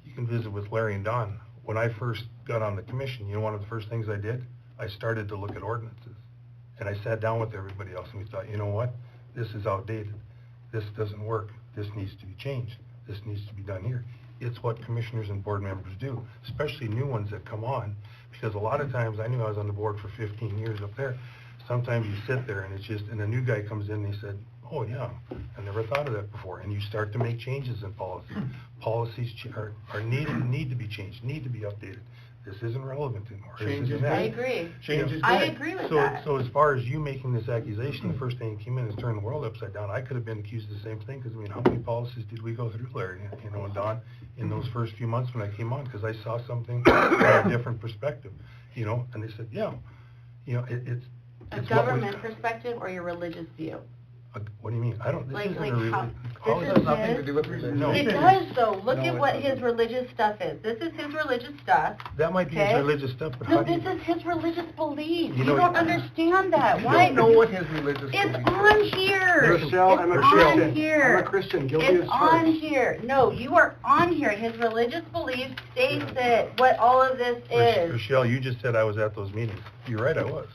You can visit with Larry and Don. When I first got on the commission, you know, one of the first things I did, I started to look at ordinances. And I sat down with everybody else, and we thought, you know what? This is outdated. This doesn't work. This needs to be changed. This needs to be done here. It's what commissioners and board members do, especially new ones that come on, because a lot of times, I knew I was on the board for 15 years up there. Sometimes you sit there and it's just, and a new guy comes in and he said, oh yeah, I never thought of that before. And you start to make changes in policy. Policies are need to be changed, need to be updated. This isn't relevant anymore. I agree. Change is good. I agree with that. So as far as you making this accusation, the first thing that came in is turn the world upside down. I could have been accused of the same thing, because I mean, how many policies did we go through, Larry, you know, and Don, in those first few months when I came on, because I saw something from a different perspective, you know, and they said, yeah, you know, it's A what was- government perspective or your religious view? What do you mean? I don't, this Like- isn't like a really, how- how this is is it? Nothing to his- do with religion. No. It does though, look No, at it what doesn't. his religious stuff is. This is his religious stuff. That might be his Okay. religious stuff, but No, how do this you? is his religious beliefs. You You know, don't understand that. You Why? don't know what his religious It's beliefs on are. here. Rochelle, I'm a It's on Christian. here. I'm a Christian, guilty It's as on charged. here. No, you are on here. His religious beliefs states it, what all of this is. Rochelle, you just said I was at those meetings. You're right, I was.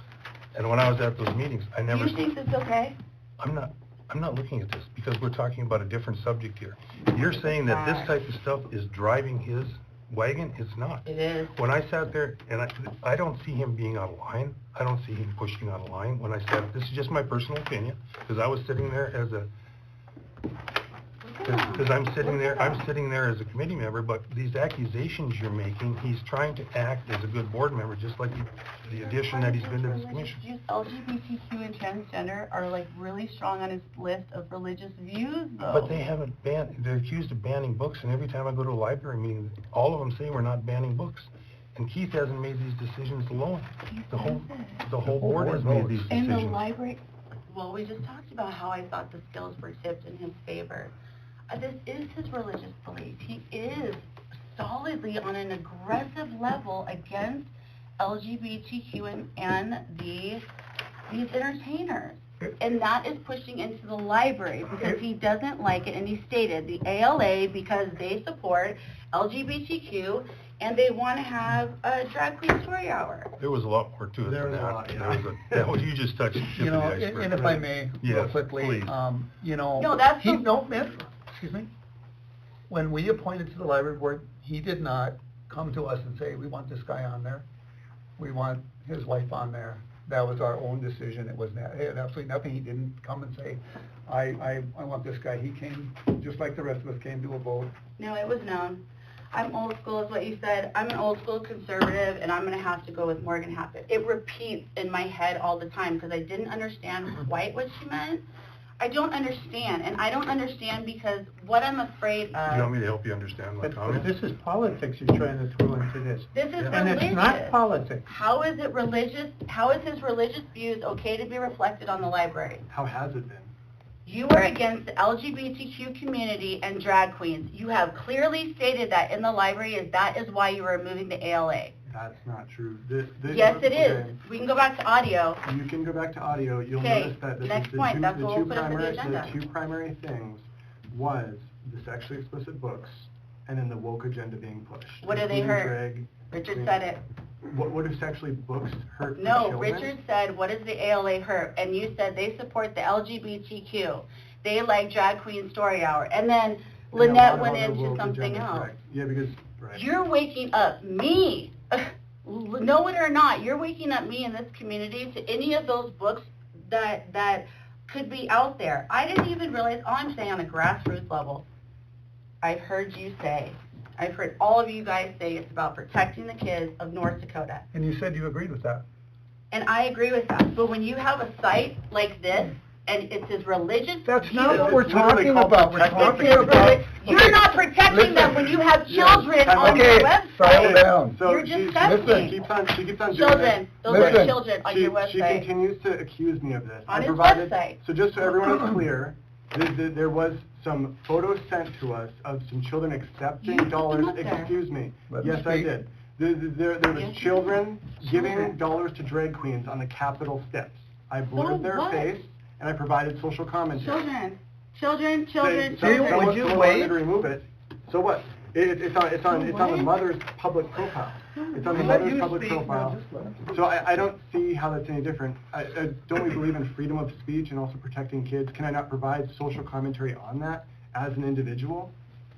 And when I was at those meetings, I Do never. you think this is okay? I'm not looking at this because we're talking about a different subject here. You're saying that this type of stuff is driving his wagon? It's not. It is. When I sat there, and I don't see him being out of line. I don't see him pushing out of line when I sat, this is just my personal opinion, because I was sitting there as a, because I'm sitting there as a committee member, but these accusations you're making, he's trying to act as a good board member, just like the addition that he's been to this commission. LGBTQ and transgender are like really strong on his list of religious views though. But they haven't banned, they're accused of banning books, and every time I go to a library meeting, all of them say we're not banning books. And Keith hasn't made these decisions alone. The whole board has made these In the decisions. library, well, we just talked about how I thought the scales were tipped in his favor. This is his religious belief. He is solidly on an aggressive level against LGBTQ and these entertainers. And that is pushing into the library because he doesn't like it, and he stated the ALA because they support LGBTQ and they want to have a drag queen story hour. There was a lot more to it There than was a that. lot, yeah. There was that was, you just touched the tip You of know, the iceberg. and if I may, real Yes, quickly, please. you know. No, that's he, the- no, miss, excuse me. When we appointed to the library board, he did not come to us and say, we want this guy on there. We want his wife on there. That was our own decision. It was it had absolutely nothing. He didn't come and say, I want this guy. He came, just like the rest of us came to a vote. No, it was known. I'm old school is what you said. I'm an old school conservative and I'm going to have to go with Morgan Happett. It repeats in my head all the time because I didn't understand quite what she meant. I don't understand, and I don't understand because what I'm afraid of... You want me to help you understand my But comment? this is politics you're trying to throw into this. This is And religious. it's not politics. How is it religious? How is his religious views okay to be reflected on the library? How has it been? You are against the LGBTQ community and drag queens. You have clearly stated that in the library, as that is why you are removing the ALA. That's not true. Yes, it is. okay. We can go back to audio. You can go back to audio, you'll Okay, notice that this next is the point, two, that's the what two we'll put up on the primary, agenda. the two primary things was the sexually explicit books and then the woke agenda being pushed. What do they including hurt? drag, Richard including- said it. What do sexually books hurt No, children? Richard said, what does the ALA hurt? And you said they support the LGBTQ. They like drag queen story hour. And then And a Lynette lot went of other into woke something agenda, else. correct. Yeah, because, right. You're waking up me, know it or not, you're waking up me in this community to any of those books that could be out there. I didn't even realize, all I'm saying on a grassroots level, I've heard you say, I've heard all of you guys say it's about protecting the kids of North Dakota. And you said you agreed with that. And I agree with that. But when you have a site like this, and it's his religious That's view, not what we're It's literally talking called about. We're protecting talking it's his about. you're not protecting them when you have children on your Okay, website. settle down. So You're she disgusting. keeps on doing Children, this. those Listen. are children on your She website. continues to accuse me of this. On I his provided, website. So just so everyone is clear, there was some photos sent to us of some children You accepting put them dollars. up there. Excuse me. Let me Yes, I speak. did. There was Yes, you children did. giving Children. dollars to drag queens on the Capitol steps. I blurred their what? face and I provided social commentary. Children. would you someone wait? wanted to remove it. So what? It's on the what? mother's public profile. It's on the Let mother's you public speak, now profile. just let him. So I don't see how that's any different. Don't we believe in freedom of speech and also protecting kids? Can I not provide social commentary on that as an individual?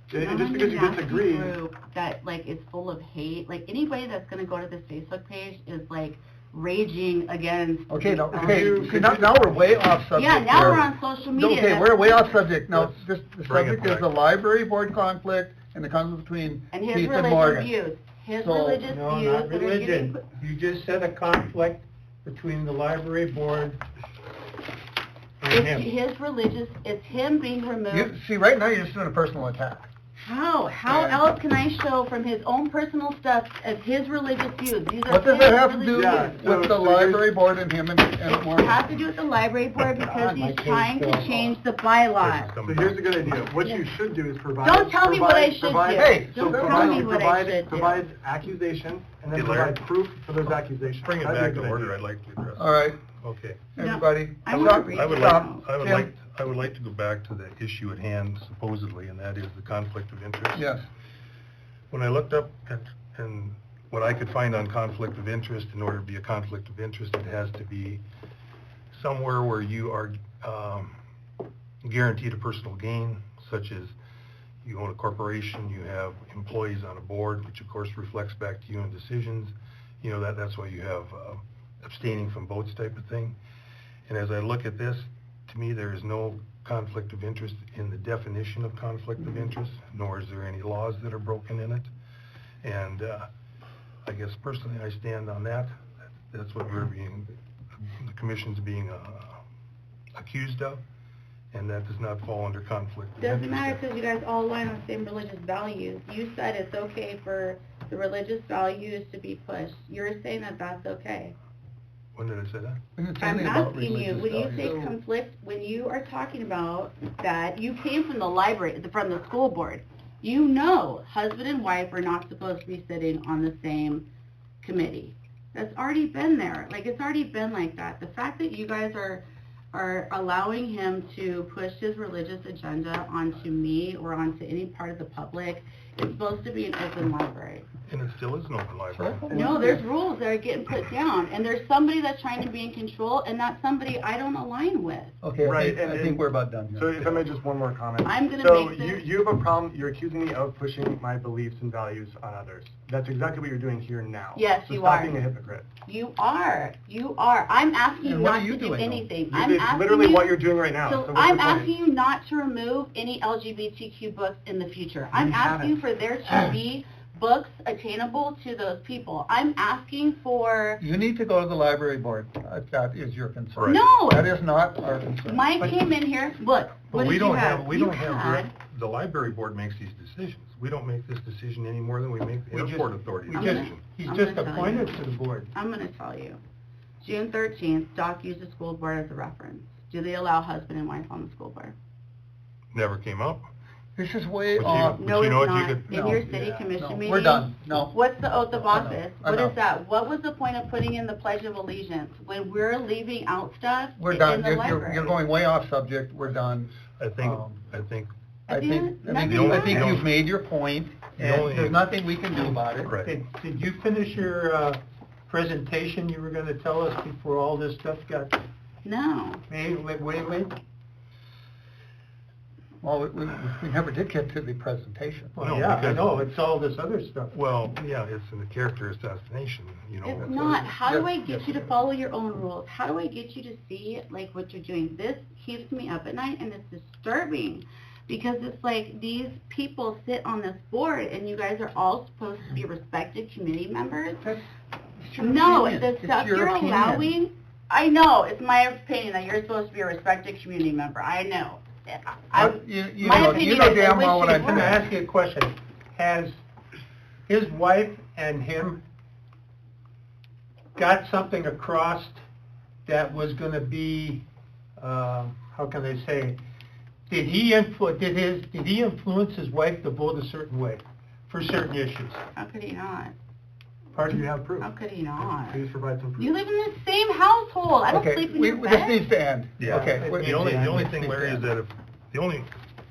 Just because you disagree. Group that like is full of hate, like anybody that's gonna go to this Facebook page is like raging against. Okay, now, the okay, see, now we're way off subject. Yeah, now here. we're on social media. Okay, That's- we're way off subject. Now, Let's the bring it subject is back. the library board conflict and the conflict between And his Keith and religious Morgan. views. His So- religious No, views not that are religion. getting. You just said a conflict between the library board and him. It's his religious. It's him being removed. You, see, right now you're just doing a personal attack. How And else can I show from his own personal stuff of his religious views? These are What does his that have to do religious views. with the library board and him and It Morgan? has to do with the library board because he's trying to change the bylaws. So here's a good idea. What you should do is provide. Don't tell me what I should do. Hey, Don't so tell me what I should do. Provide accusations and then Hey, Larry. provide proof for those accusations. Bring it That'd be back a to good order, idea. I'd like to address. All right, Okay. everybody. I wanna Stop. read I would it like, out. I would like to go back to the issue at hand supposedly, and that is the conflict of interest. Yes. When I looked up at, and what I could find on conflict of interest, in order to be a conflict of interest, it has to be somewhere where you are guaranteed a personal gain, such as you own a corporation, you have employees on a board, which of course reflects back to you in decisions. You know, that's why you have abstaining from votes type of thing. And as I look at this, to me, there is no conflict of interest in the definition of conflict of interest, nor is there any laws that are broken in it. And I guess personally, I stand on that. That's what we're being, the commission's being accused of, and that does not fall under conflict of interest. Doesn't matter because you guys all align on the same religious values. You said it's okay for the religious values to be pushed. You're saying that that's okay. When did I say that? We didn't say I'm anything about asking you, religious when you values. say conflict, when you are talking about that, you came from the library, from the school board. You know husband and wife are not supposed to be sitting on the same committee. That's already been there. Like, it's already been like that. The fact that you guys are allowing him to push his religious agenda onto me or onto any part of the public, it's supposed to be an open library. And it still is an open library. No, there's rules that are getting put down, and there's somebody that's trying to be in control, and that's somebody I don't align with. Okay, Right, I think we're about done here. So if I may, just one more comment. I'm gonna So make this- you have a problem, you're accusing me of pushing my beliefs and values on others. That's exactly what you're doing here now. Yes, So you stop are. being a hypocrite. You are. I'm asking you And what not are you to do doing, though? anything. I'm It's asking literally you- what you're doing right now. So So what's I'm your point? asking you not to remove any LGBTQ books in the future. I'm You asking haven't. for there to be books attainable to those people. I'm asking for, You need to go to the library board. That is your concern. Right. No. That is not our concern. Mike came in here, look, But what we did you don't have? we You don't have, had- the library board makes these decisions. We don't make this decision any more than we make the airport authority I'm decision. gonna- He's I'm just gonna tell you. appointed to the board. I'm gonna tell you. June 13th, Doc used the school board as a reference. Do they allow husband and wife on the school board? Never came up. This is way But you- off. but No, you know it's what, you not. could- In No. your city Yeah, commission no. meeting. We're done. No. What's the oath of office? What Enough. is that? What was the point of putting in the Pledge of Allegiance? When we're leaving out stuff We're in done. the You're library? going way off subject. We're done. I think, I think, Nothing you've made your point, The and only- there's nothing we can do about it. Right. Did you finish your presentation you were gonna tell us before all this stuff got, No. wait? Well, we never did get to the presentation. No, Well, yeah, I because- know, it's all this other stuff. well, yeah, it's in the character assassination, you know. It's that's not. what- How do Yes, I yes, get you to it is. follow your own rules? How do I get you to see, like, what you're doing? This keeps me up at night, and it's disturbing. Because it's like, these people sit on this board, and you guys are all supposed to be respected community members. That's- it's your No, opinion. the It's stuff your you're opinion. allowing, I know, it's my opinion that you're supposed to be a respected community member. I know. You my know opinion is damn I well wish what you I'm Let me were. ask you a question. Has his wife and him got something across that was gonna be, how can I say, did he influence his wife to vote a certain way for certain issues? How could he not? Pardon, you have proof. How could he not? Please provide some proof. You live in the same household. I don't Okay, sleep in your this bed. needs to end. Yeah. Okay. The only thing, Larry, is that if, the only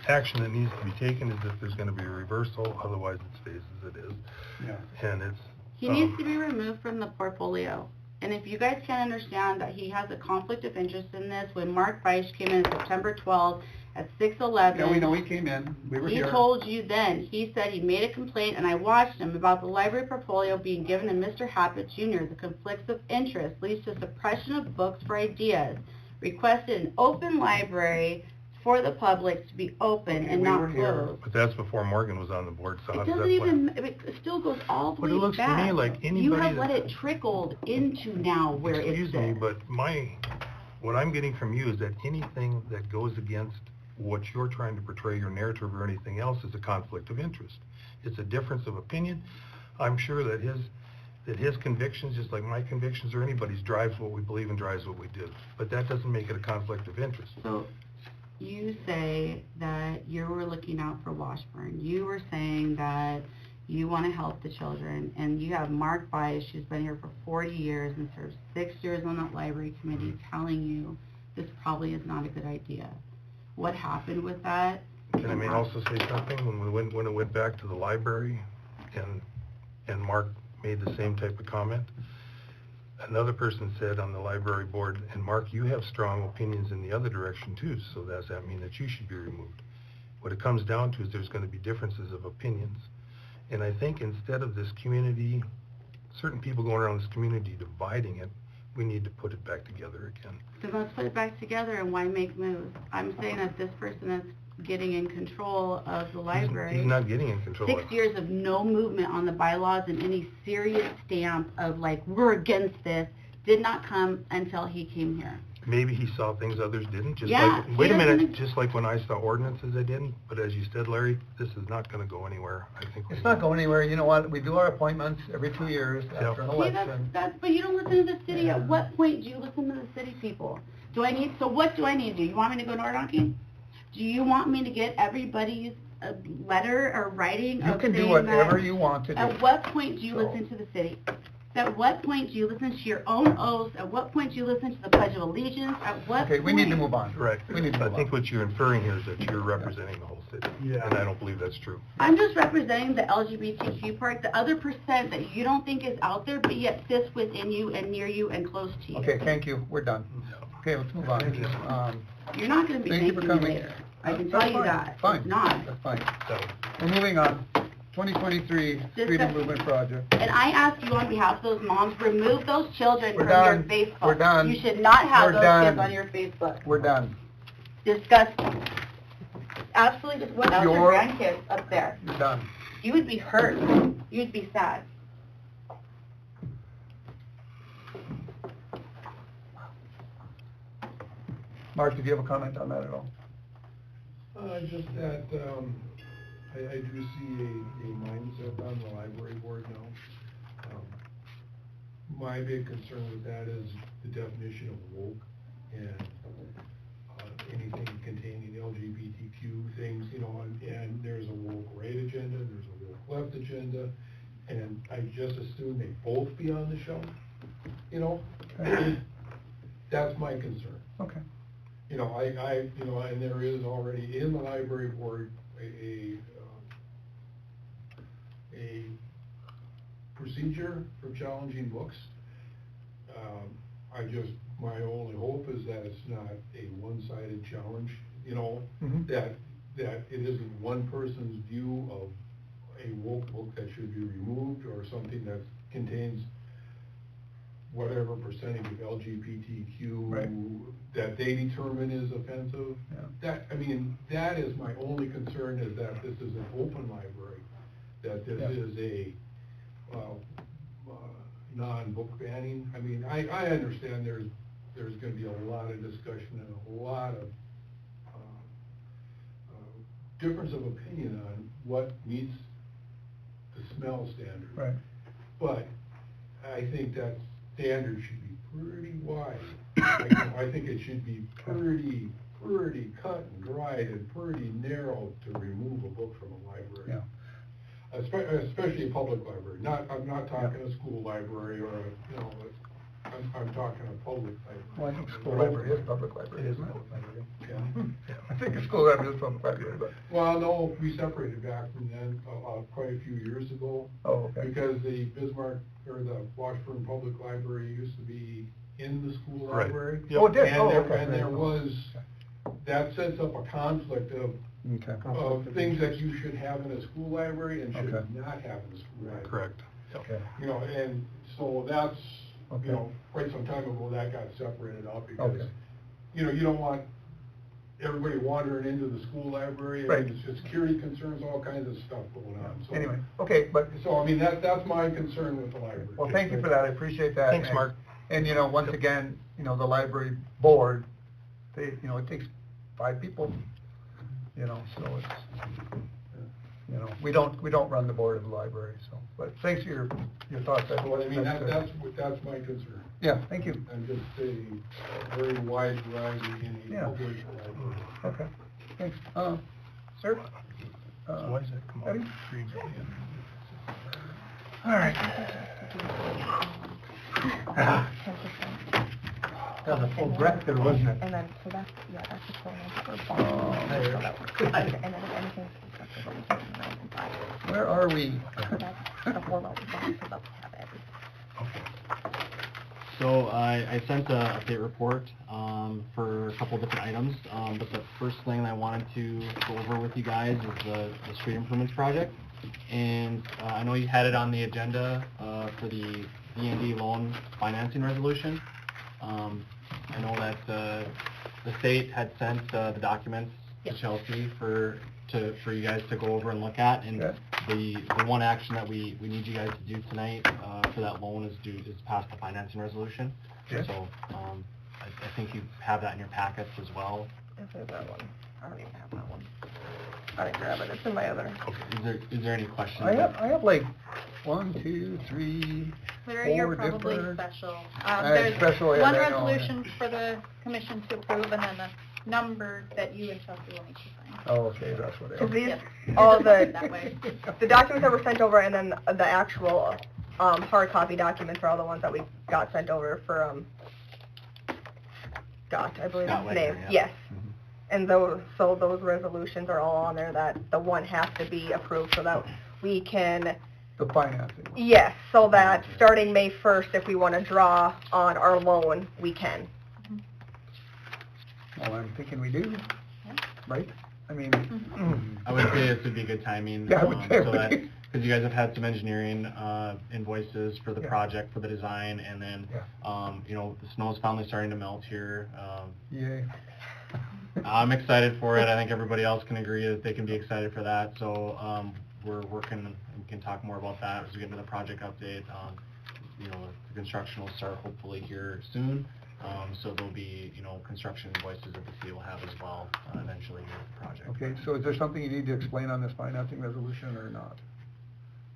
action that needs to be taken is if there's gonna be a reversal, otherwise it stays as it is. Yeah. And it's, He needs to be removed from the portfolio. And if you guys can't understand that he has a conflict of interest in this, when Mark Beisch came in September 12th at 6:11. Yeah, we know he came in. We were He here. told you then, he said he made a complaint, and I watched him, about the library portfolio being given to Mr. Happett Jr. The conflicts of interest leads to suppression of books for ideas. Requested an open library for the public to be open and we not were here. closed. but that's before Morgan was on the board, so how It does that doesn't play? even, it still goes all the But it way looks to back. me like You anybody have that- let it trickled into now where it's Excuse me, but what I'm getting from you is that anything that goes against what you're trying to portray, your narrative or anything else, is a conflict of interest. It's a difference of opinion. I'm sure that his convictions, just like my convictions or anybody's, drives what we believe and drives what we do. But that doesn't make it a conflict of interest. So you say that you were looking out for Washburn. You were saying that you want to help the children, and you have Mark Bias, who's been here for 40 years and served 6 years on that library committee, telling you this probably is not a good idea. What happened with that? And I may also say something, when it went back to the library, and Mark made the same type of comment, another person said on the library board, and Mark, you have strong opinions in the other direction too, so does that mean that you should be removed? What it comes down to is there's going to be differences of opinions. And I think instead of this community, certain people going around this community dividing it, we need to put it back together again. Then let's put it back together, and why make moves? I'm saying that this person is getting in control of the library. He's not getting in control. 6 years of no movement on the bylaws and any serious stamp of like, we're against this, did not come until he came here. Maybe he saw things others didn't, just Yeah, like, wait a he minute, doesn't- just like when I saw ordinances I didn't, but as you said, Larry, this is not gonna go anywhere. I think It's not going anywhere. You know what? We do our appointments every 2 years after an See, election. but you don't listen to the city. Yeah. At what point do you listen to the city people? So what do I need to do? You want me to go door knocking? Do you want me to get everybody's letter or writing You of can do saying whatever that- you want to do. At what point do you So- listen to the city? At what point do you listen to your own oaths? At what point do you listen to the Pledge of Allegiance? At what Okay, we need to move on. Right. We need to I move think on. what you're inferring here is that you're representing the whole city. Yeah. And I don't believe that's true. I'm just representing the LGBTQ part, the other percent that you don't think is out there, but yet sits within you and near you and close to you. Okay, thank you. We're done. Okay, let's move on. You're not gonna be Thank you for thanking me coming. later. I can That's tell you fine. that. Fine. It's not. That's fine. So, We're moving on. 2023 Street Improvement Project. And I ask you on behalf of those moms, remove those children We're from done. your Facebook. We're done. You should not have We're those done. kids on your Facebook. We're done. Disgusting. Absolutely just, what else Your- your grandkids up there? You're done. You would be hurt. You'd be sad. Mark, did you have a comment on that at all? Just that, I do see a mindset on the library board now. My big concern with that is the definition of woke and anything containing LGBTQ things, you know, and there's a woke right agenda, there's a woke left agenda, and I just assume they both be on the shelf, you know? That's my concern. Okay. You know, you know, and there is already in the library board a procedure for challenging books. My only hope is that it's not a one-sided challenge, you know, Mhm. that it isn't one person's view of a woke book that should be removed, or something that contains whatever percentage of LGBTQ Right. that they determine is offensive. Yeah. That is my only concern, is that this is an open library, that this Yeah. is a non-book banning. I understand there's gonna be a lot of discussion and a lot of difference of opinion on what meets the smell standard. Right. But I think that standard should be pretty wide. I think it should be pretty cut and dried and pretty narrow to remove a book from a library. Yeah. Especially a public library. I'm not talking a school library or I'm talking a public library. Well, I think school library is public library, isn't it? Yeah. I think a school library is public library, but. Well, no, we separated back from then, quite a few years ago. Oh, okay. Because the Bismarck, or the Washburn Public Library used to be in the school Right. library. Yep. Oh, it did? And Oh, there, okay. and there was, that sets up a conflict of things that you should have in a school library and should Okay. not have in a school library. correct. Okay. You know, and so that's, Okay. you know, quite some time ago, that got separated out because, Okay. you know, you don't want everybody wandering into the school library. Right. And it's just security concerns, all kinds of stuff going on, so. Anyway, okay, but, So, that's my concern with the library. well, thank you for that. I appreciate that. Thanks, And- Mark. And, you know, once again, you know, the library board, it takes 5 people, you know, so it's, you know, we don't run the board of the library, so, but thanks for your thoughts. Well, I mean, that's my concern. Yeah, thank you. And just a very wide variety in a Yeah. public library. Okay, thanks. Sir? So why does that come out Eddie? 3 million? All right. That was a full breath there, wasn't it? And then, so that's, yeah, that's the total for bond. there. So that works. And then if anything's constructed, then we take 9,500. Where are we? So that's the whole amount of bond, so that we have everything. So I sent a update report for a couple different items, but the first thing I wanted to go over with you guys is the street improvements project. And I know you had it on the agenda for the D&D loan financing resolution. I know that the state had sent the documents to Chelsea for you guys to go over and look at, and the one action that we need you guys to do tonight for that loan is pass the financing resolution. Okay. So I think you have that in your packets as well. If there's that one, I don't even have that one. I didn't grab it, it's in my other. Is there any questions? I have like 1, 2, 3, Larry, 4 you're probably different. special. There's special, yeah, one I know, resolution for the commission to approve, and then the number that you and Chelsea will need to sign. Oh, okay, that's what it Cause is. these, Yes. all You're just that the, way. the documents that were sent over and then the actual, hard copy documents are all the ones that we got sent over for, Scott, I believe Scott his name, Wagner, yeah. yes. And those resolutions are all on there that the one has to be approved so that we can, The financing. yes, so that starting May 1st, if we want to draw on our loan, we can. Well, I'm thinking we do, right? I mean, I would say this would be good timing. Yeah, I would say it so would that, be. because you guys have had some engineering invoices for the Yeah. project, for the design, and then, you know, the snow's finally starting to melt here. yay. I'm excited for it. I think everybody else can agree that they can be excited for that. So we're working, and we can talk more about that as we get into the project update. You know, the construction will start hopefully here soon. So there'll be, you know, construction invoices that the city will have as well eventually with the project. Okay, so is there something you need to explain on this financing resolution or not?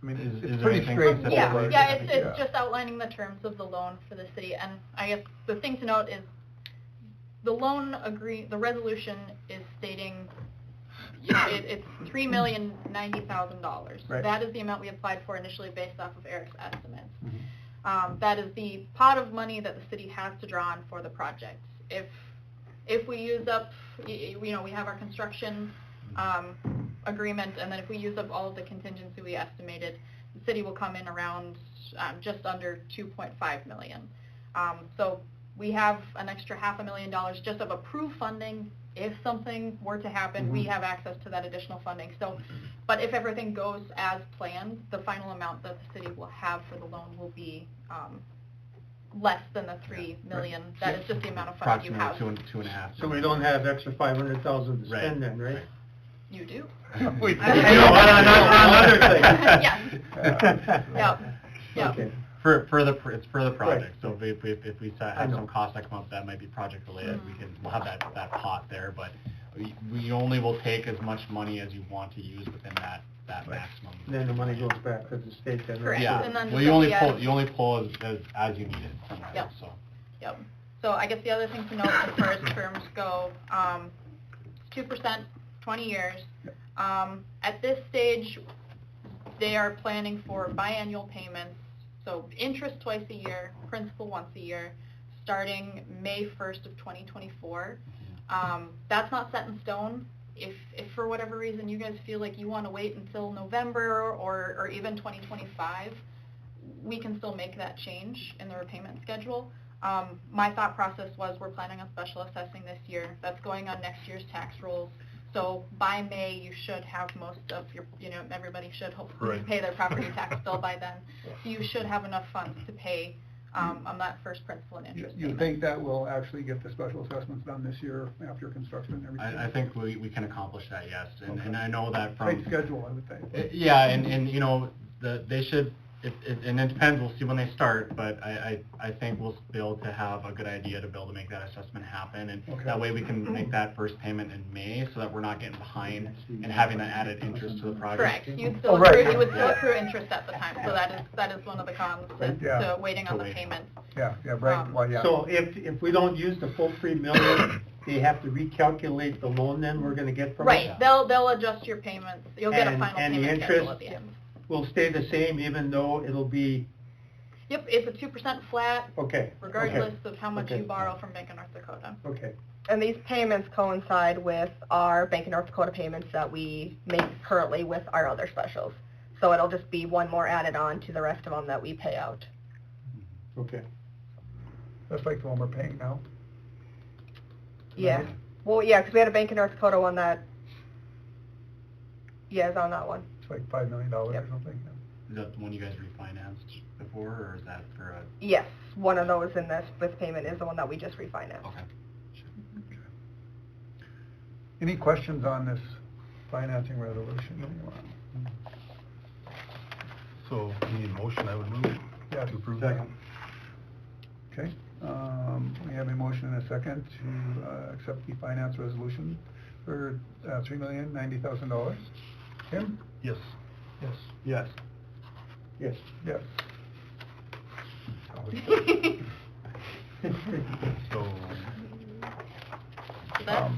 I mean, Is it's there pretty anything straightforward. Yeah, it's Yeah. just outlining the terms of the loan for the city, and I guess the thing to note is the the resolution is stating, you know, it's $3,090,000. Right. That is the amount we applied for initially based off of Eric's estimates. Mm-hmm. That is the pot of money that the city has to draw on for the project. If we use up, you know, we have our construction agreement, and then if we use up all of the contingency we estimated, the city will come in around just under $2.5 million. So we have an extra $500,000 just of approved funding. If something were to happen, we have access to that additional funding. So, but if everything goes as planned, the final amount that the city will have for the loan will be less than the $3 million. That is just the amount of funding you have. Approximately two and a half. So we don't have extra 500,000 to Right. spend then, right? You do. We- On other things. Yes. Yep. Yep. Okay. It's for the project. Right. So if we I have know. some costs that come up that might be project related, we'll have that pot there. But we only will take as much money as you want to use within that maximum. Then the money goes back to the state then. Correct. Yeah. And then Well, the you only city pull as you need it from there. Yep. So. Yep. So I guess the other thing to note as far as terms go, 2%, 20 years. At this stage, they are planning for biannual payments, so interest twice a year, principal once a year, starting May 1st of 2024. That's not set in stone. If for whatever reason you guys feel like you want to wait until November or even 2025, we can still make that change in the repayment schedule. My thought process was we're planning on special assessing this year. That's going on next year's tax rolls. So by May, you should have most of your, you know, everybody should hopefully Right. pay their property tax bill by then. So you should have enough funds to pay on that first principal and interest You payment. think that will actually get the special assessments done this year after construction and everything? I think we can accomplish that, yes. And I know that from... Tight schedule, I would think. Yeah, and you know, they should and it depends, we'll see when they start, but I think we'll be able to have a good idea to be able to make that assessment happen, and Okay. that way we can make that first payment in May, so that we're not getting behind and having that added interest to the project. Correct, you Oh, right. would still accrue interest at the time, so that is one of the cons Yeah. to waiting on To the wait. payment. Yeah, right, well, yeah. So if we don't use the full 3 million, they have to recalculate the loan then we're gonna get from it? Right, they'll adjust your payments, you'll get a And- final and the payment schedule interest- at the end. Will stay the same even though it'll be, Yep, it's a 2% flat, okay. regardless of how much Okay. you borrow from Bank of North Dakota. Okay. And these payments coincide with our Bank of North Dakota payments that we make currently with our other specials. So it'll just be one more added on to the rest of them that we pay out. Okay. That's like the one we're paying now. Yeah. Right. Well, yeah, because we had a Bank of North Dakota one that, yeah, is on that one. It's like $5 million or Yep. something. Is that the one you guys refinanced before, or is that for a? Yes, one of those in this payment is the one that we just refinanced. Okay. Any questions on this financing resolution? So, you need a motion, I would move Yeah, to approve that. second. Okay, we have a motion and a second to accept the finance resolution for $3,090,000. Tim? Yes. Yes. Yes. Yes. Yes. So, So that's,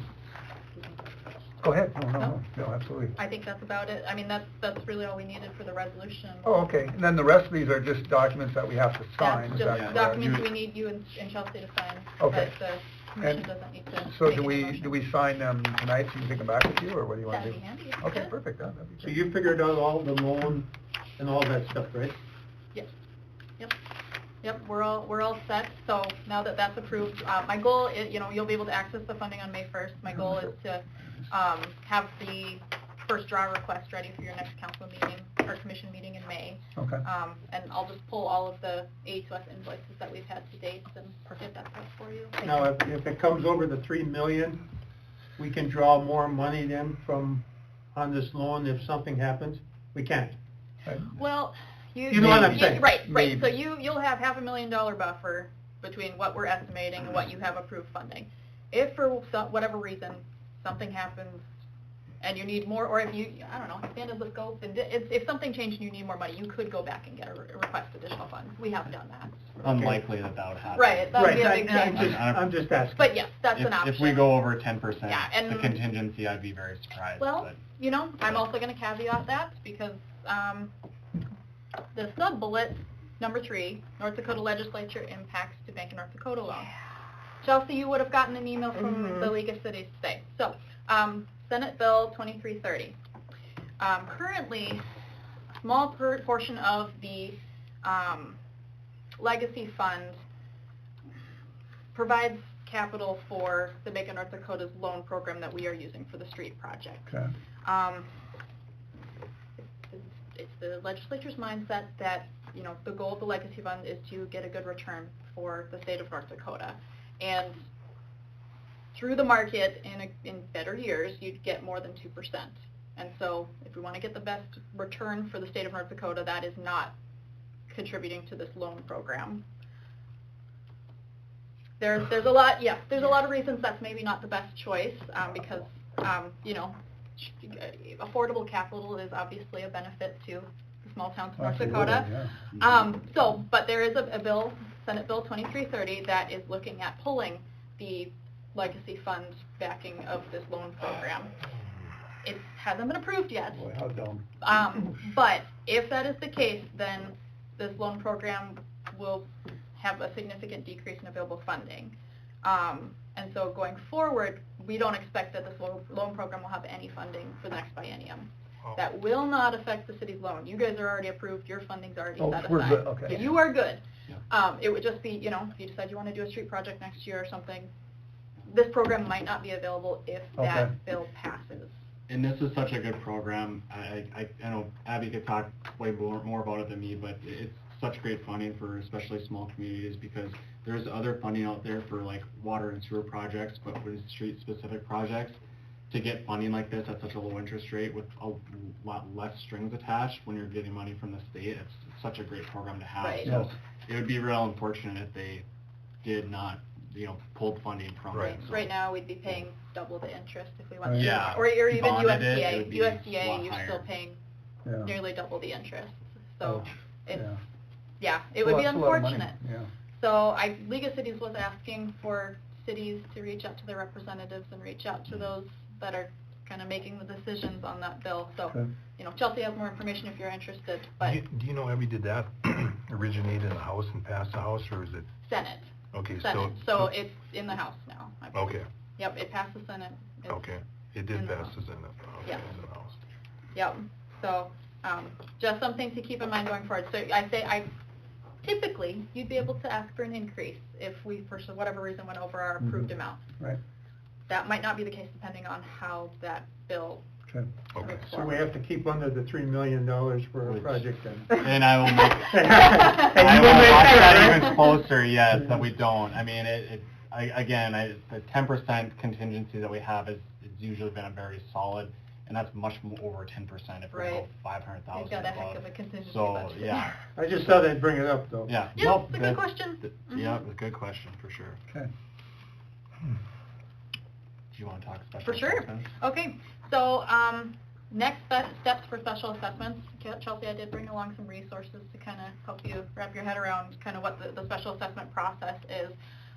Go ahead, no, No. absolutely. I think that's about it, I mean, that's really all we needed for the resolution. Oh, okay, and then the rest of these are just documents that we have to sign, That's is that just correct? documents we need you and Chelsea to sign, Okay. but the commission And doesn't need to So make do any we, motion. do we sign them tonight so you can take them back with you, or what do you want to do? That'd be handy, if you Okay, could. perfect, that'd be So great. you figured out all the loan and all that stuff, right? Yep, we're all set, so now that that's approved, my goal is, you'll be able to access the funding on May 1st. My goal is to have the first draw request ready for your next council meeting, or commission meeting in May. Okay. And I'll just pull all of the A2S invoices that we've had to date and get that set for you. Now, if it comes over the 3 million, we can draw more money then on this loan if something happens? We can't. Well, You know what I'm saying? Right, Maybe. so you'll have $500,000 buffer between what we're estimating and what you have approved funding. If for whatever reason, something happens and you need more, or if you, I don't know, expanded the scope, and if something changed and you need more money, you could go back and get a request additional funds. We have done that. Unlikely that would happen. Right, that would be a big I'm change. I'm just asking. But yes, that's an option. If we go over 10%, Yeah, and- the contingency, I'd be very surprised. Well, but- I'm also gonna caveat that because, the sub-bullet, number 3, North Dakota Legislature impacts to Bank of North Dakota loan. Chelsea, you would have gotten an email from the League of Cities today. So, Senate Bill 2330. Currently, a small portion of the legacy fund provides capital for the Bank of North Dakota's loan program that we are using for the street project. Okay. It's the legislature's mindset that, the goal of the legacy fund is to get a good return for the state of North Dakota. And through the market, in better years, you'd get more than 2%. And so if we want to get the best return for the state of North Dakota, that is not contributing to this loan program. There's a lot of reasons that's maybe not the best choice, because, affordable capital is obviously a benefit to the small towns of North Dakota. Yeah. But there is a bill, Senate Bill 2330, that is looking at pulling the legacy fund backing of this loan program. It hasn't been approved yet. Boy, how dumb. But if that is the case, then this loan program will have a significant decrease in available funding. And so going forward, we don't expect that this loan program will have any funding for the next biennium. That will not affect the city's loan. You guys are already approved, your funding's already set we're aside. good, okay. So you are good. Yeah. It would just be, if you decide you want to do a street project next year or something, this program might not be available if Okay. that bill passes. And this is such a good program. I know Abby could talk way more about it than me, but it's such great funding for especially small communities, because there's other funding out there for like water and sewer projects, but with street specific projects, to get funding like this at such a low interest rate with a lot less strings attached when you're getting money from the state, it's such a great program to have. Right. So Yes. it would be real unfortunate if they did not, pulled funding from it. So. Right now, we'd be paying double the interest if we went Right. through, Yeah. or even Bonded it, it USDA. would be a lot USDA, you're still higher. paying Yeah. nearly double the interest. So Ouch. it's, Yeah. it would be Well, that's a lot of money. unfortunate. Yeah. So League of Cities was asking for cities to reach out to their representatives and reach out to those that are kind of making the decisions on that bill. So, Okay. Chelsea has more information if you're interested, but Do you know, Abby, did that originate in the House and pass the House, or is it? Senate. Okay, Senate. So it's in the House now, I believe. Okay, Yep, it passed the Senate. It's okay. It did in the pass House. the Senate. Okay, Yeah. it's in the House. Yep. So, just something to keep in mind going forward. So typically, you'd be able to ask for an increase if we, for whatever reason, went over our approved Mhm. amount. Right. That might not be the case depending on how that bill Okay. Okay. moves So we forward. have to keep under the $3 million for a Which- project then. And I will make, And I you will will make watch that, that right? even closer, yes, that we don't. I mean, the 10% contingency that we have is usually been a very solid, and that's much more over 10% if we're Right. about 500,000 You've got a heck above. of a contingency So, budget. yeah, I just thought I'd bring it up though. yeah. Yeah, Nope, it's a good question. Yeah, a good question, for sure. Okay. Do you want to talk special For sure. assessments? Okay, so next steps for special assessments. Chelsea, I did bring along some resources to kind of help you wrap your head around kind of what the special assessment process is.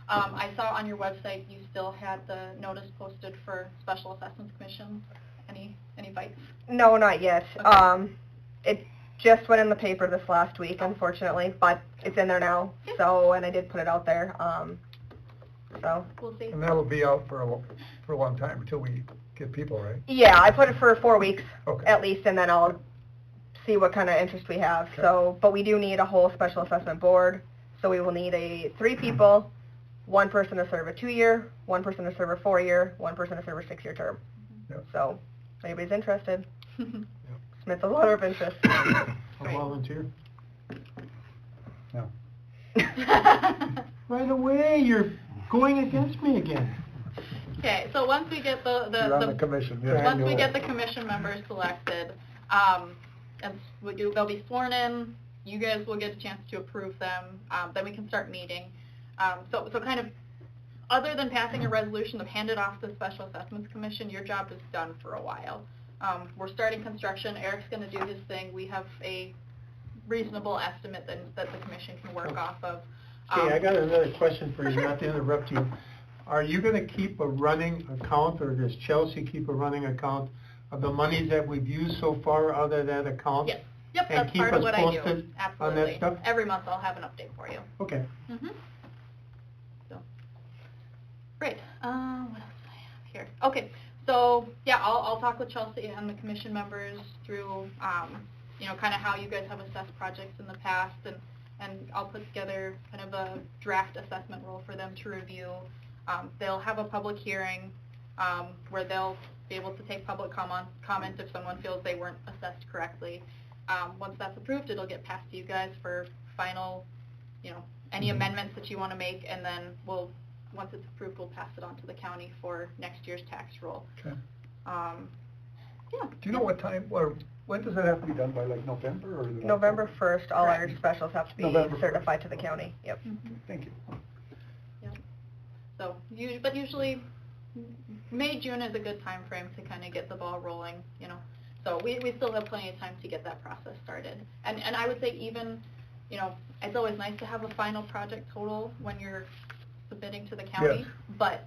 I saw on your website you still had the notice posted for Special Assessments Commission. Any bites? No, not yet. Okay. It just went in the paper this last week, unfortunately, but it's in there now. So, and I did put it out there. So. We'll see. And that'll be out for a long time until we get people, right? Yeah, I put it for 4 weeks Okay. at least, and then I'll see what kind of interest we have. Okay. So, but we do need a whole special assessment board. So we will need 3 people, 1 person to serve a 2-year, 1 person to serve a 4-year, 1 person to serve a 6-year term. Yep. So, if anybody's interested, submit the letter of interest. I'll Great. volunteer. No. Right away, you're going against me again. Okay, so once we get You're on the commission, yes. once we get the commission members selected, and they'll be sworn in, you guys will get a chance to approve them, then we can start meeting. So kind of, other than passing a resolution to hand it off to the Special Assessments Commission, your job is done for a while. We're starting construction, Eric's gonna do his thing, we have a reasonable estimate that the commission can work off of. Okay, I got another question for you, not to interrupt you. Are you gonna keep a running account, or does Chelsea keep a running account of the monies that we've used so far out of that account? Yes, yep, And that's keep part of us what I do, posted absolutely. on that stuff? Every month I'll have an update for you. Okay. Mm-hmm. So, great. What else do I have here? Okay, so yeah, I'll talk with Chelsea and the commission members through, kind of how you guys have assessed projects in the past, and I'll put together kind of a draft assessment role for them to review. They'll have a public hearing where they'll be able to take public comment if someone feels they weren't assessed correctly. Once that's approved, it'll get passed to you guys for final, any amendments that you want to make, and then once it's approved, we'll pass it on to the county for next year's tax roll. Okay. Yeah. Do you know what time, or when does that have to be done by, like November or? November 1st, all our Correct. specials have to be November 1st. certified to the county. Yep. Thank you. Yep. So, but usually May, June is a good time frame to kind of get the ball rolling, So we still have plenty of time to get that process started. And I would say even, it's always nice to have a final project total when you're submitting to the county, Yes. but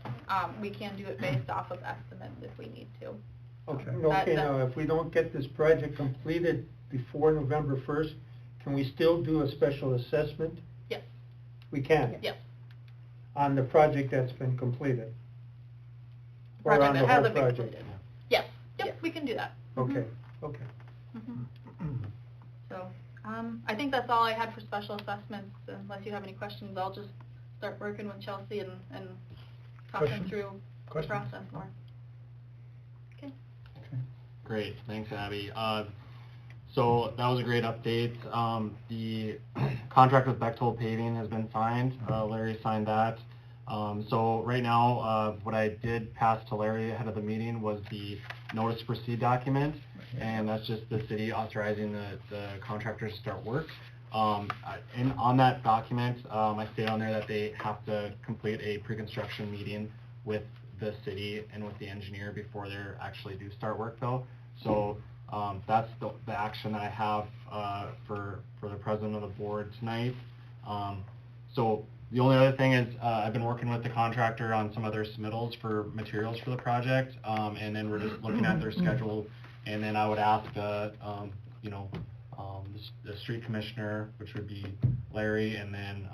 we can do it based off of estimates if we need to. Okay. Okay, now, if we don't get this project completed before November 1st, can we still do a special assessment? Yes. We can? Yes. On the project that's been completed? Or Project on that the whole hasn't been project? completed. Yes. Yep, we can do that. Okay, okay. So, I think that's all I had for special assessments. Unless you have any questions, I'll just start working with Chelsea and talk them Questions? through the Questions? process more. Okay. Great, thanks Abby. So that was a great update. The contract with Bechtold Paving has been signed. Larry signed that. So right now, what I did pass to Larry ahead of the meeting was the notice to proceed document, and that's just the city authorizing the contractors to start work. And on that document, I state on there that they have to complete a pre-construction meeting with the city and with the engineer before they actually do start work though. So that's the action that I have for the president of the board tonight. So the only other thing is I've been working with the contractor on some other submittals for materials for the project, and then we're just looking at their schedule, and then I would ask you know, the street commissioner, which would be Larry, and then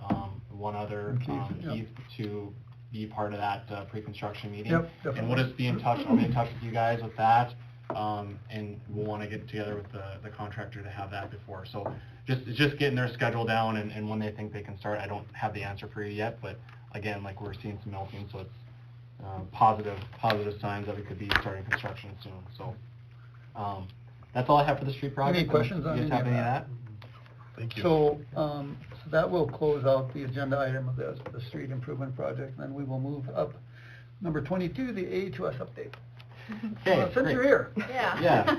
one other, Keith, to be part of that pre-construction meeting. Yep, and we'll just be in touch. I'll be in touch with you guys with that, and we'll want to get together with the contractor to have that before. So just getting their schedule down and when they think they can start. I don't have the answer for you yet, but again, like we're seeing some melting, so it's positive signs that we could be starting construction soon. So that's all I have for the street project. Any questions on you any guys have of any of that? that? Thank you. So, so that will close out the agenda item of the street improvement project, and then we will move up. Number 22, the A2S update. Okay, Since you're here. Yeah.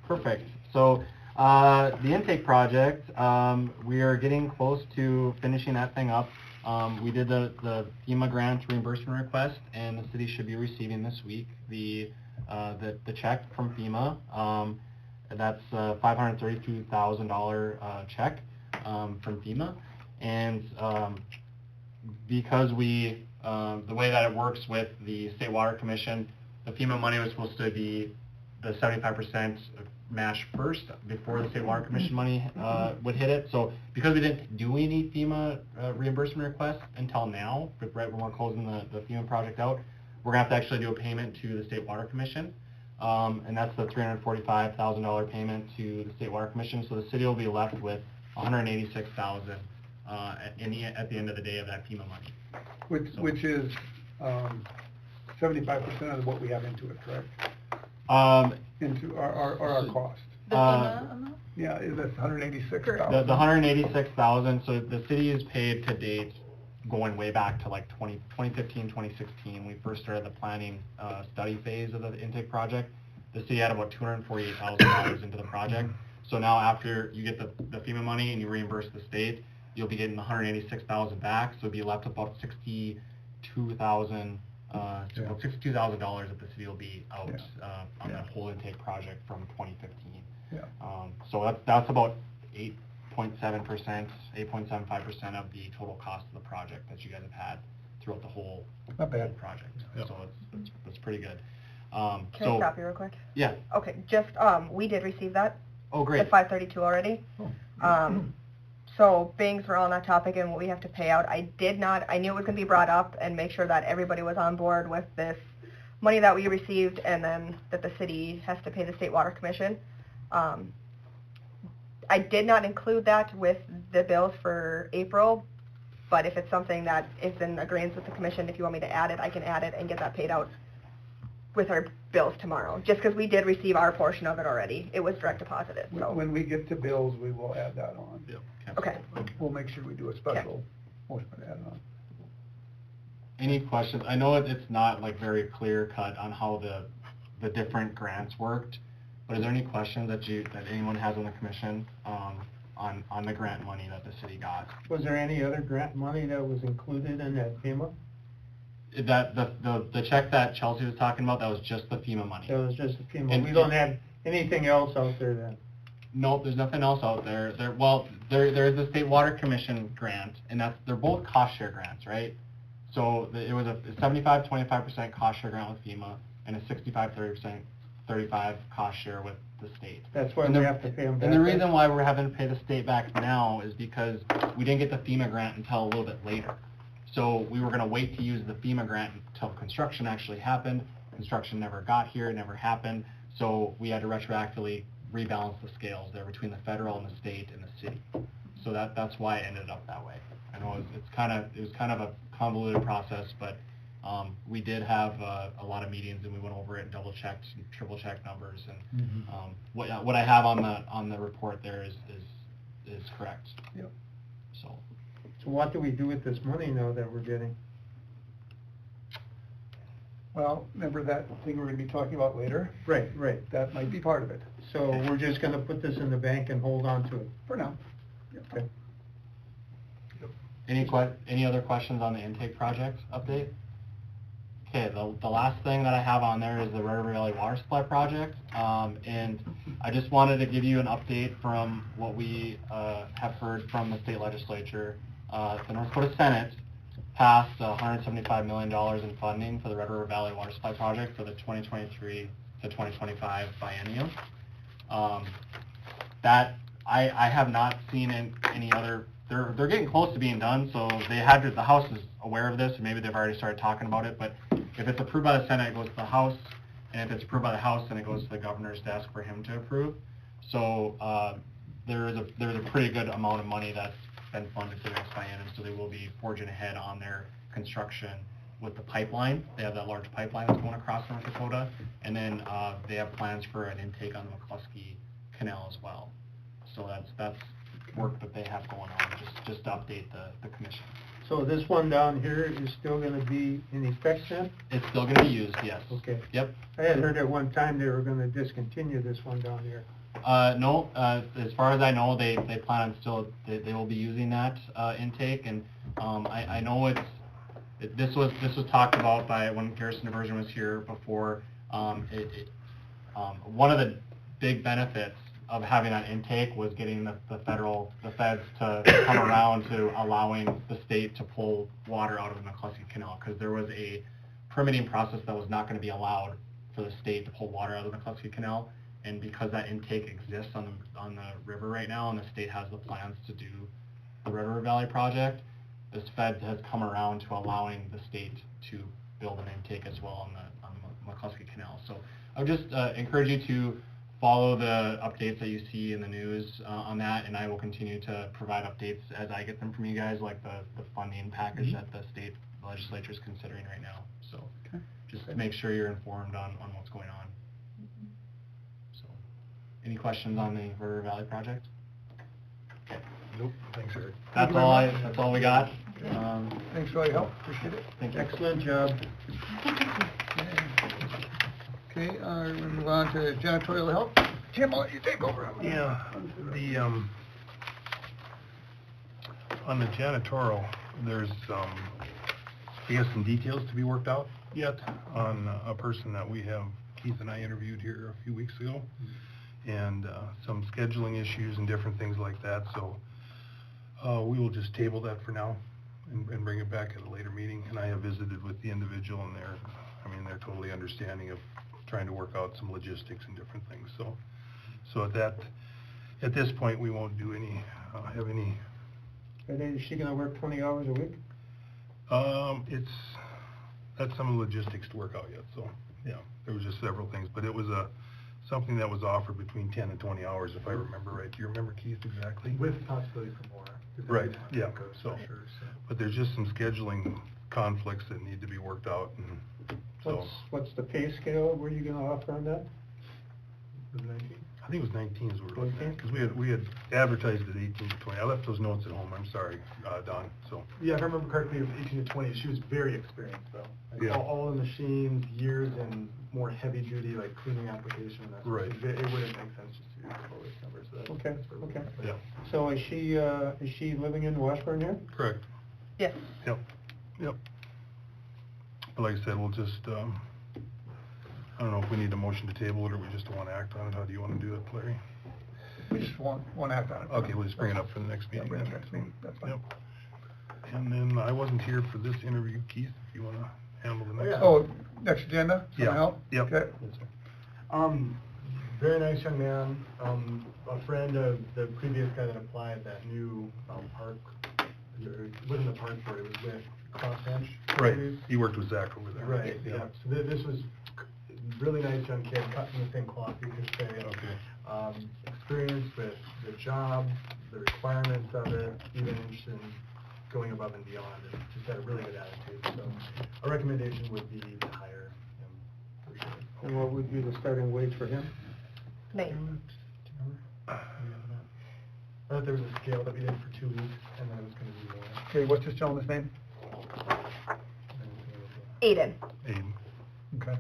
Perfect. So the intake project, we are getting close to finishing that thing up. We did the FEMA grant reimbursement request, and the city should be receiving this week the check from FEMA. That's a $532,000 check from FEMA, and because we the way that it works with the State Water Commission, the FEMA money was supposed to be the 75% match first before the State Water Commission money would hit it. So because we didn't do any FEMA reimbursement requests until now, right when we're closing the FEMA project out, we're gonna have to actually do a payment to the State Water Commission. And that's the $345,000 payment to the State Water Commission. So the city will be left with $186,000 at the end of the day of that FEMA money. Which is 75% of what we have into it, correct? Into our cost. The FEMA amount? Yeah, that's 186,000. The 186,000. So the city is paid to date, going way back to like 2015, 2016. We first started the planning study phase of the intake project. The city had about $248,000 into the project. So now after you get the FEMA money and you reimburse the state, you'll be getting $186,000 back. So it'll be left about $62,000. About $62,000 that the city will be out on that whole intake project from 2015. So that's about 8.7%, 8.75% of the total cost of the project that you guys have had throughout the whole project. So it's pretty good. Can I stop you real quick? Yeah. Okay, just, we did receive that. Oh, great. At 5:32 already. So being we're on that topic and what we have to pay out, I knew it was going to be brought up and make sure that everybody was on board with this money that we received and then that the city has to pay the State Water Commission. I did not include that with the bills for April, but if it's something that is in agreement with the commission, if you want me to add it, I can add it and get that paid out with our bills tomorrow, just because we did receive our portion of it already. It was direct deposited, so. When we get to bills, we will add that on. Okay. We'll make sure we do a special motion to add it on. Any questions? I know it's not like very clear cut on how the different grants worked, but is there any questions that anyone has on the commission on the grant money that the city got? Was there any other grant money that was included in that FEMA? That the check that Chelsea was talking about, that was just the FEMA money. That was just the FEMA. And we don't have anything else out there then? Nope, there's nothing else out there. There is the State Water Commission grant, and they're both cost share grants, right? So it was a 75-25% cost share grant with FEMA and a 65-35% cost share with the state. That's why we have to pay them back. And the reason why we're having to pay the state back now is because we didn't get the FEMA grant until a little bit later. So we were going to wait to use the FEMA grant until construction actually happened. Construction never got here, it never happened. So we had to retroactively rebalance the scales there between the federal and the state and the city. So that's why it ended up that way. I know it was kind of a convoluted process, but we did have a lot of meetings and we went over it and double checked and triple checked numbers, and what I have on the report there is correct. Yep. So what do we do with this money now that we're getting? Well, remember that thing we're gonna be talking about later? Right. That might be part of it, So we're just gonna put this in the bank and hold on to it. for now. Okay. Any other questions on the intake project update? Okay, the last thing that I have on there is the River Valley Water Supply Project, and I just wanted to give you an update from what we have heard from the state legislature. The North Dakota Senate passed $175 million in funding for the Red River Valley Water Supply Project for the 2023 to 2025 biennium. That I have not seen any other. They're getting close to being done, so the House is aware of this, or maybe they've already started talking about it. But if it's approved by the Senate, it goes to the House, and if it's approved by the House, then it goes to the governor's desk for him to approve. So there's a pretty good amount of money that's been funded for the next biennium, so they will be forging ahead on their construction with the pipeline. They have that large pipeline that's going across North Dakota, and then they have plans for an intake on the McCluskey Canal as well. So that's work that they have going on, just to update the commission. So this one down here is still gonna be in effect then? It's still going to be used, yes. Okay. Yep. I had heard at one time they were gonna discontinue this one down here. No, as far as I know, they plan on they will be using that intake, and I know this was talked about by when Garrison Diversion was here before. One of the big benefits of having that intake was getting the feds to come around to allowing the state to pull water out of the McCluskey Canal, because there was a permitting process that was not going to be allowed for the state to pull water out of the McCluskey Canal. And because that intake exists on the river right now, and the state has the plans to do the Red River Valley project, this Fed has come around to allowing the state to build an intake as well on the McCluskey Canal. So I would just encourage you to follow the updates that you see in the news on that, and I will continue to provide updates as I get them from you guys, like the funding package that the state legislature is considering right now. So just to make sure you're informed on what's going on. Any questions on the River Valley project? Okay. Nope, thanks, Eric. That's all we got. Thanks for all your help, appreciate it. Thank you. Excellent job. Okay, we'll move on to janitorial help. Tim, I'll let you take over. Yeah, on the janitorial, there's, I guess, some details to be worked out yet on a person that Keith and I interviewed here a few weeks ago, and some scheduling issues and different things like that, so we will just table that for now and bring it back at a later meeting. And I have visited with the individual, and they're totally understanding of trying to work out some logistics and different things. So at this point, we won't do have any. And then is she gonna work 20 hours a week? That's some of the logistics to work out yet. So yeah, there was just several things, but it was something that was offered between 10 and 20 hours, if I remember right. Do you remember, Keith, exactly? With possibility for more. Right, yeah, but there's just some scheduling conflicts that need to be worked out, and so. What's the pay scale were you gonna offer on that? I think it was 19 is what we're looking 19? at, because we had advertised at 18 to 20. I left those notes at home, I'm sorry, Don, so. Yeah, if I remember correctly, it was 18 to 20. She was very experienced, though. Like, Yeah. all the machines, years, and more heavy-duty, like, cleaning application. That sort of Right. thing. It wouldn't make sense just to quote this number, so that's... Okay, that's where we okay. are. But- Yeah, So is she living in Washburn here? correct, Yes. yep. But like I said, we'll just, I don't know if we need a motion to table it, or we just want to act on it. How do you want to do it, Larry? We just want to act on it. Okay, we'll just bring it up for the next meeting. Yeah, bring it then. next meeting, that's fine. Yep. And then I wasn't here for this interview, Keith, if you want to handle the next. yeah. Oh, next agenda, Yeah. someone else? Yep. Okay. Very nice young man, a friend of the previous guy that applied, that new park, it wasn't the park board, it was with Crossbench. Right, he worked with Zach over there. Right, yeah, so this was really nice young kid, cut from the same cloth, you could say. Okay. Experienced with the job, the requirements of it, even interested in going above and beyond, and just had a really good attitude, so a recommendation would be to hire him, for sure. And what would be the starting wage for him? Nate. Do you remember? I thought there was a scale that we did for 2 weeks, and then it was gonna be more. Okay, what's this gentleman's name? Aiden. Aiden. Okay.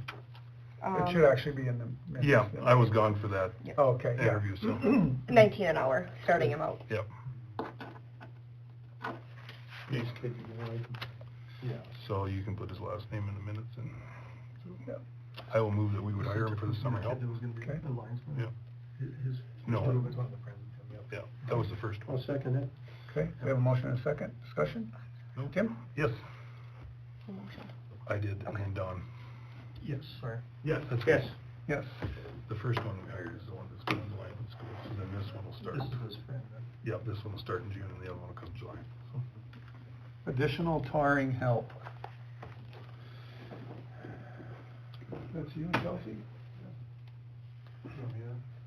It should actually be in the minutes. Yeah, I was gone for that Okay, yeah. interview, so, 19 an hour, starting him out. yep. Yeah. So you can put his last name in the minutes and, Yep. I will move that we would hire him for the summer help. Okay. Yeah. His No. was on the president, yep. Yeah, that was the first I'll one. second it. Okay, we have a motion and a second. Discussion? Nope. Tim? Yes. I did, and then Don. Yes, sorry. Yeah, that's Yes. good. Yes. The first one we hired is the one that's going to Live in School, so then this one will start. This is his friend, right? Yeah, this one will start in June and the other one will come July. So, Additional tarring help. That's you, Chelsea?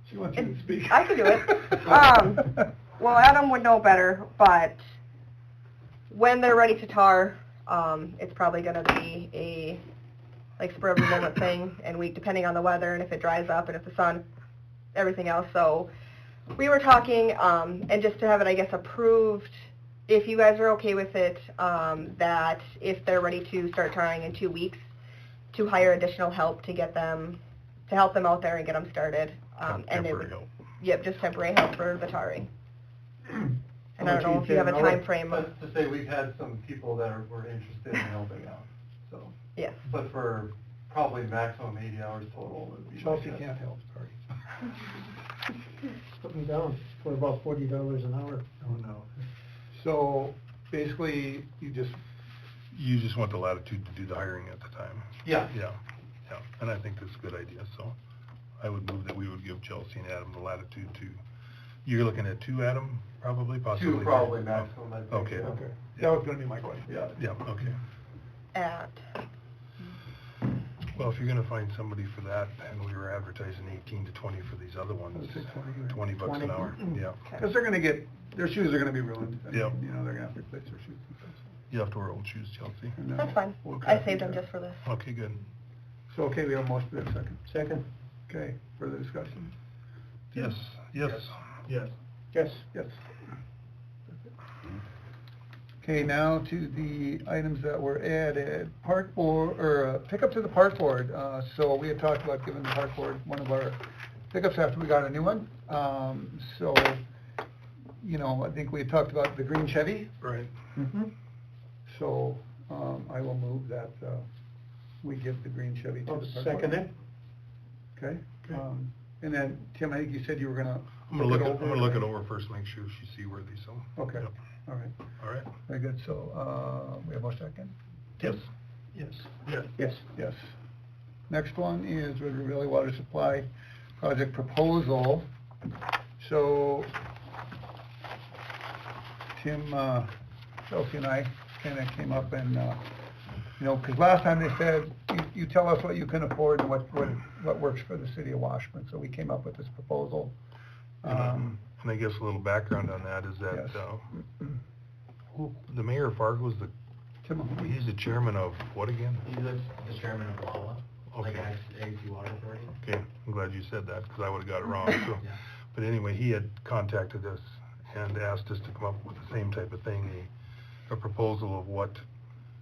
She wants you to speak. I can do it. Well, Adam would know better, but when they're ready to tar, it's probably gonna be a, like, spur of the moment thing, and depending on the weather, and if it dries up, and if the sun, everything else, so we were talking, and just to have it, I guess, approved, if you guys are okay with it, that if they're ready to start tarring in 2 weeks, to hire additional help to get them, to help them out there and get them started. And they temporary would, help. yep, just temporary help for the tarring. And I don't know if you have a time frame. But to say, we've had some people that were interested in helping out, so. Yes. But for probably maximum 80 hours total would be. Chelsea can't help, sorry. Put me down for about $40 an hour. Oh, no. So, basically, you just want the latitude to do the hiring at the time. Yeah. Yeah, yeah, and I think that's a good idea, so I would move that we would give Chelsea and Adam the latitude to, you're looking at 2, Adam, probably, possibly? 2 probably maximum, I think. Okay. Yeah. Okay, that was gonna be my question. Yeah. Yeah, okay. At, Well, if you're gonna find somebody for that, and we were advertising 18 to 20 for these other ones, 20 bucks an hour, yeah. Because they're gonna get, their shoes are gonna be ruined. I mean, Yep. You know, they're gonna have to replace their shoes and stuff. You have to wear old shoes, Chelsea. And, that's fine. we'll I cut saved them into just for this. Okay, good. So, okay, we have a motion, we have a second. Second? Okay, further discussion? Yes, yes. Yes. Yes. Yes. Okay, now to the items that were added. Park board, or pickup to the park board. So we had talked about giving the park board one of our pickups after we got a new one. So, you know, I think we had talked about the green Chevy. Right. Mm-hmm. So, I will move that, we give the green Chevy to the I'll park board. second it. Okay, and then, Tim, I think you said you were gonna I'm gonna look over. it over first, make sure she's seaworthy, so. Okay, Yep. all right, All right. very good, so, we have a second? Yes. Yes. Yes. Yes. Yes. Next one is River Valley Water Supply Project Proposal. So, Tim, Chelsea and I kinda came up and, you know, because last time they said, you tell us what you can afford and what works for the city of Washburn, so we came up with this proposal. And I guess a little background on that is that, Yes. the mayor of Fargo is Tim, he's the chairman of what again? He's the chairman of WAWA, like Okay. Ag Water Authority. Okay, I'm glad you said that, because I would've got it wrong, so. Yeah. But anyway, he had contacted us and asked us to come up with the same type of thing, a proposal of what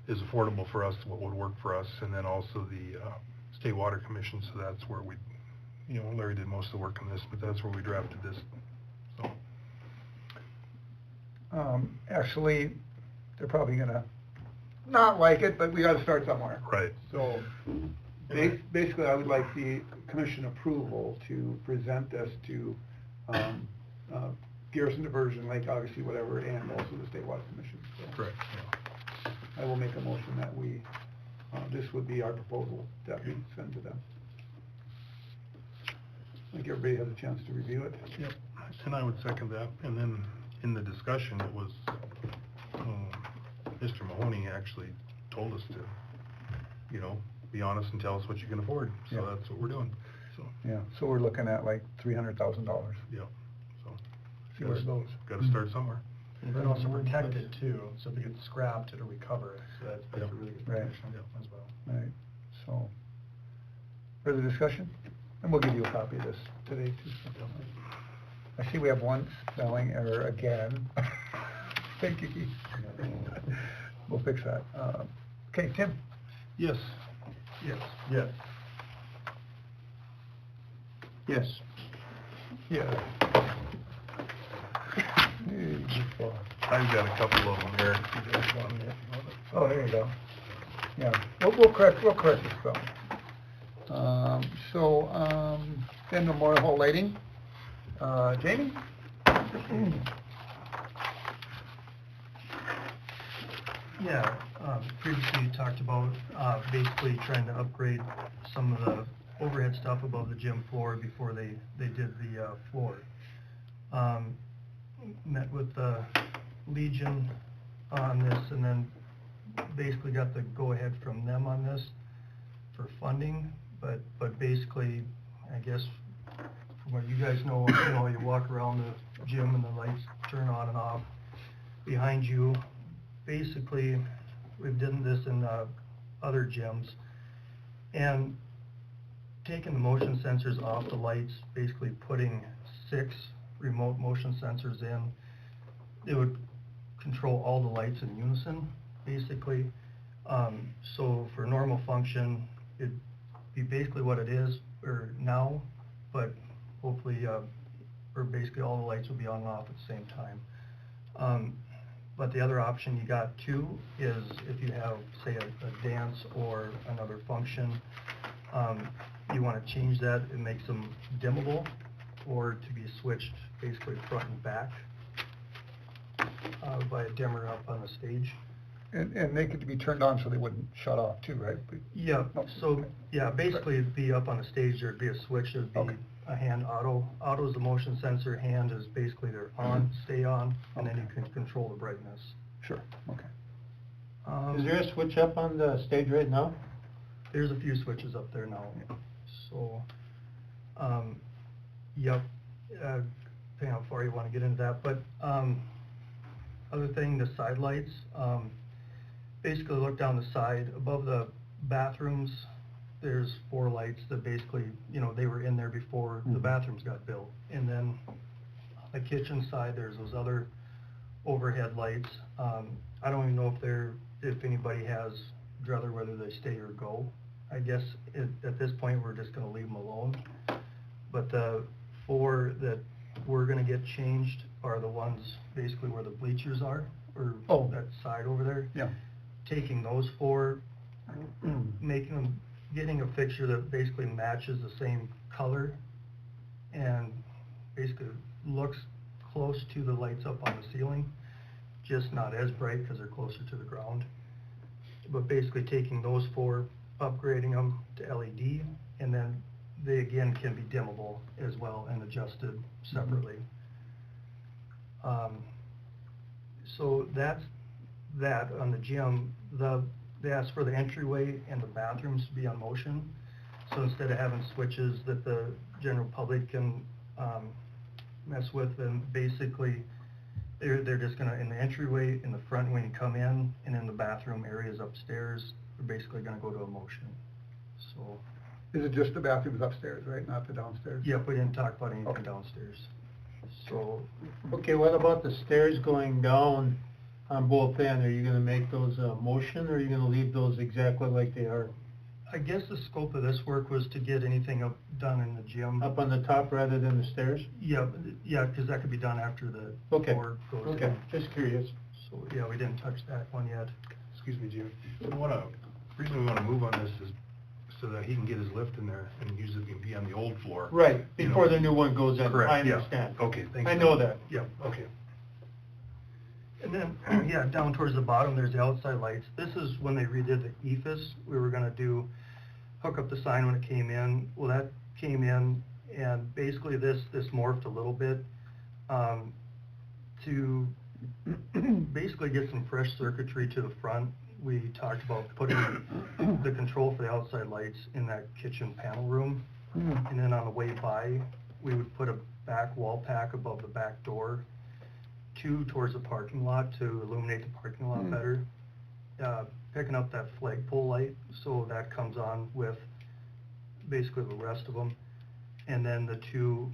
is affordable for us, what would work for us, and then also the, State Water Commission, so that's where we, you know, Larry did most of the work on this, but that's where we drafted this, so. Actually, they're probably gonna not like it, but we gotta start somewhere. Right. So, basically, I would like the commission approval to present this to, Garrison Diversion, Lake, obviously, whatever, and also the State Water Commission. So Correct, yeah. I will make a motion that we, this would be our proposal that we send to them. I think everybody has a chance to review it. Yep, and I would second that, and then in the discussion, it was, Mr. Mahoney actually told us to, you know, be honest and tell us what you can afford, so Yeah. that's what we're doing, so, Yeah, so we're looking at like $300,000. yeah, so. See where it goes. Gotta start somewhere. And then also protect it too, so if it gets scrapped, it'll recover, so that's Yep. a really good Right. protection as well. Right, so, further discussion? And we'll give you a copy of this today, too. I see we have one spelling error again. Thank you, Keith. We'll fix that. Okay, Tim? Yes, Yes. Yes. Yes. Yeah. I've got a couple of them here. if you guys want them. Oh, there you go. Yeah, we'll correct the spelling. Then Memorial Hall lighting. Jamie? Yeah, previously you talked about, basically trying to upgrade some of the overhead stuff above the gym floor before they did the, floor. Met with the Legion on this and then basically got the go-ahead from them on this for funding, but basically, I guess, from what you guys know, you walk around the gym and the lights turn on and off behind you. Basically, we've done this in other gyms, and taking the motion sensors off the lights, basically putting 6 remote motion sensors in, it would control all the lights in unison, basically. So for normal function, it'd be basically what it is or now, but hopefully, or basically all the lights will be on and off at the same time. But the other option you got too is if you have, say, a dance or another function, you want to change that and make them dimmable or to be switched basically front and back by a dimmer up on the stage. And they could be turned on so they wouldn't shut off too, right? Yeah, Oh, so, okay. yeah, basically it'd be up on the stage, there'd be a switch, it'd be Okay. a hand auto. Auto is the motion sensor, hand is basically they're on, stay on, and then you can control the brightness. Sure, okay. Is there a switch up on the stage right now? There's a few switches up there now, so, yep, depending how far you wanna get into that, but, other thing, the side lights, basically look down the side, above the bathrooms, there's 4 lights that basically, they were in there before the bathrooms got built. And then on the kitchen side, there's those other overhead lights. I don't even know if anybody has druther whether they stay or go. I guess at this point, we're just gonna leave them alone. But the 4 that we're gonna get changed are the ones basically where the bleachers are, or that side over there. Yeah. Taking those 4, getting a fixture that basically matches the same color and basically looks close to the lights up on the ceiling, just not as bright because they're closer to the ground. But basically taking those 4, upgrading them to LED, and then they again can be dimmable as well and adjusted separately. So that's that on the gym. They asked for the entryway and the bathrooms to be on motion. So instead of having switches that the general public can mess with, then basically they're just gonna, in the entryway, in the front when you come in, and in the bathroom areas upstairs, they're basically gonna go to a motion. So. Is it just the bathrooms upstairs, right, not the downstairs? Yep, we didn't talk about anything downstairs. So. Okay, what about the stairs going down on both ends? Are you gonna make those motion, or are you gonna leave those exactly like they are? I guess the scope of this work was to get anything done in the gym. Up on the top rather than the stairs? Yeah, because that could be done after the floor goes in. Okay, just curious. So, yeah, we didn't touch that one yet. Excuse me, Jim. The reason we wanna move on this is so that he can get his lift in there and use it, can be on the old floor. Right, You before know. the new one goes in. Correct, I yeah. understand. Okay, thanks. I know that. Yeah, okay. And then, yeah, down towards the bottom, there's the outside lights. This is when they redid the ephes. We were gonna hook up the sign when it came in. Well, that came in, and basically this morphed a little bit, to basically get some fresh circuitry to the front. We talked about putting the control for the outside lights in that kitchen panel room. And then on the way by, we would put a back wall pack above the back door, 2 towards the parking lot to illuminate the parking lot better. Picking up that flagpole light, so that comes on with basically the rest of them. And then the 2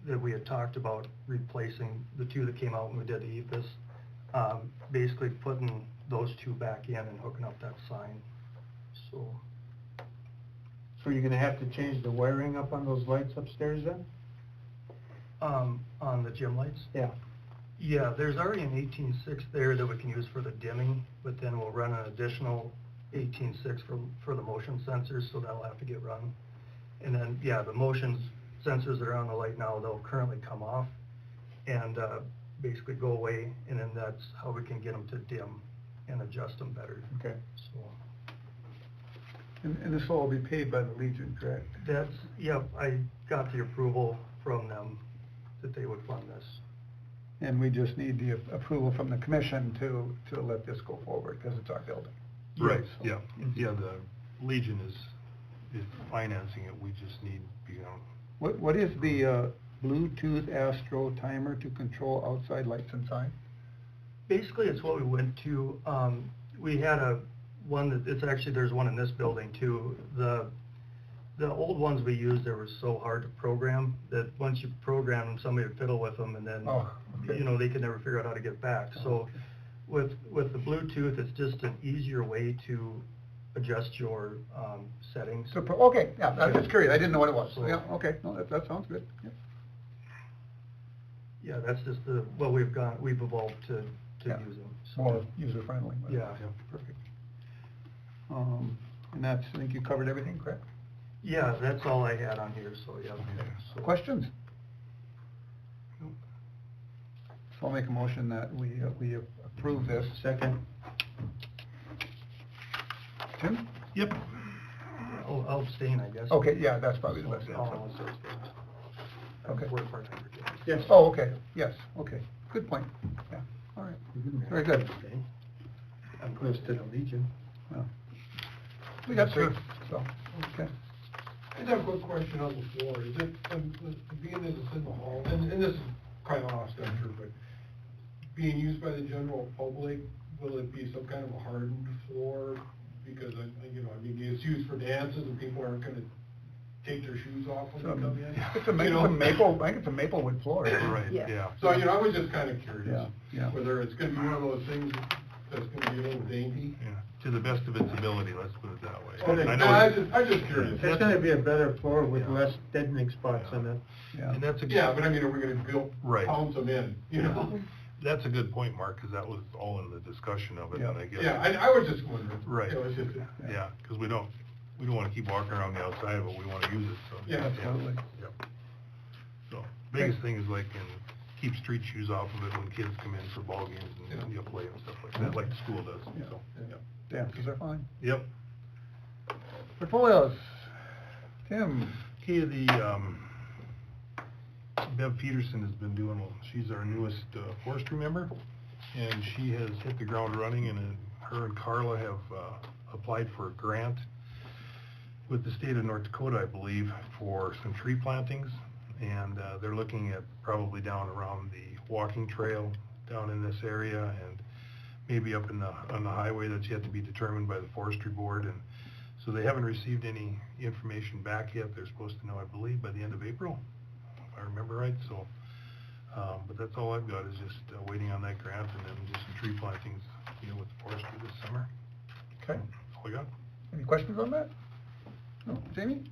that we had talked about replacing, the 2 that came out when we did the ephes, basically putting those 2 back in and hooking up that sign. So So you're gonna have to change the wiring up on those lights upstairs then? On the gym lights? Yeah. Yeah, there's already an 18.6 there that we can use for the dimming, but then we'll run an additional 18.6 for the motion sensors, so that'll have to get run. And then, yeah, the motion sensors that are on the light now, they'll currently come off and basically go away, and then that's how we can get them to dim and adjust them better. Okay. So And this will all be paid by the Legion, correct? that's, yep, I got the approval from them that they would fund this. And we just need the approval from the commission to let this go forward, because it's our building. Right, So- yeah, yeah, the Legion is financing it, we just need, What is the Bluetooth Astro timer to control outside lights inside? Basically, it's what we went to, we had one that, it's actually, there's one in this building too. The old ones we used, they were so hard to program, that once you program them, somebody would fiddle with them, and then, Oh, okay. you know, they could never figure out how to get back. So, with the Bluetooth, it's just an easier way to adjust your, settings. So, okay, yeah, I was just curious, I didn't know what it was. So- Yeah, okay, no, that sounds good. Yeah. Yeah, that's just what we've evolved to Yeah. use them. So- More user-friendly. Yeah. Perfect. And that's, I think you covered everything, correct? Yeah, that's all I had on here, so, yeah. So- Questions? So I'll make a motion that we approve this. Second. Tim? Yep. I'll abstain, I guess. Okay, yeah, that's probably the best Oh, answer. I'll abstain. Okay. Work part-time for kids. Yes. Oh, okay, yes, okay, good point, yeah, all right, very good. Okay. I'm close to the Legion. Well, we got through, so, okay. I just have a quick question on the floor. Is it, being that it's in the hall, and this is kind of off center, but being used by the general public, will it be some kind of a hardened floor? Because, you know, I mean, it's used for dances and people aren't gonna take their shoes off when they come in. It's a maple, I think it's a maple wood floor. Right, Yeah. yeah. So, you know, I was just kind of curious. Yeah. Whether it's gonna be one of those things that's gonna be a little dainty. Yeah, to the best of its ability, let's put it that way. Okay, I no, know I'm just curious. It's gonna be a better floor with Yeah. less deadening spots in it. Yeah. And that's a. Yeah, but I mean, are we gonna Right. pound them in, you know? That's a good point, Mark, because that was all in the discussion of it, and I guess. Yeah, I was just wondering. Right. You know, it's just, Yeah, because we don't want to keep walking around the outside of it, we want to use it, so. Yeah, absolutely. Yep. So, biggest thing is like, keep street shoes off of it when kids come in for ball games and, you know, play and stuff like that, like the school does, so. Yep. Dances are fine. Yep. Portfolios, Tim? Okay, Bev Peterson has been doing, she's our newest forestry member, and she has hit the ground running, and her and Carla have applied for a grant with the state of North Dakota, I believe, for some tree plantings, and they're looking at probably down around the walking trail down in this area, and maybe up on the highway. That's yet to be determined by the forestry board, and so they haven't received any information back yet. They're supposed to know, I believe, by the end of April, if I remember right, so, but that's all I've got, is just waiting on that grant, and then just some tree plantings, you know, with the forestry this summer. Okay, That's all I got. any questions on that? No, Jamie?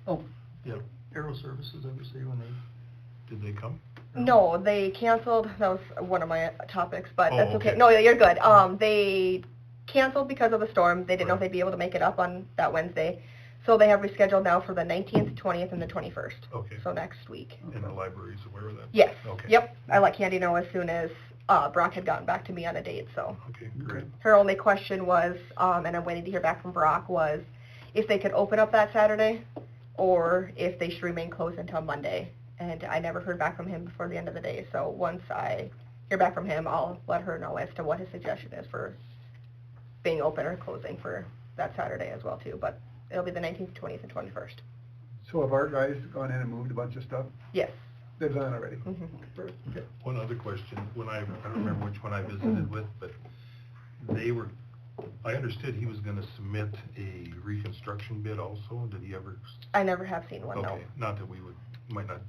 Oh, yeah, Aero Services, ever see when they? Did they come? No, they canceled, that was one of my topics, but Oh, that's okay. okay. No, you're good. They canceled because of the storm. They didn't know if Right. they'd be able to make it up on that Wednesday. So they have rescheduled now for the 19th, 20th, and the 21st. Okay. So next week. And the library's aware of that? Yes. Okay. Yep. I let Candy know as soon as Brock had gotten back to me on a date, so. Okay, great. Her only question was, and I'm waiting to hear back from Brock, was if they could open up that Saturday or if they should remain closed until Monday. And I never heard back from him before the end of the day, so once I hear back from him, I'll let her know as to what his suggestion is for being open or closing for that Saturday as well too, but it'll be the 19th, 20th, and 21st. So have our guys gone in and moved a bunch of stuff? Yes. They've done it already? Mhm. Okay. One other question, I don't remember which one I visited with, but I understood he was gonna submit a reconstruction bid also. Did he ever? I never have seen one, no. Okay, not that we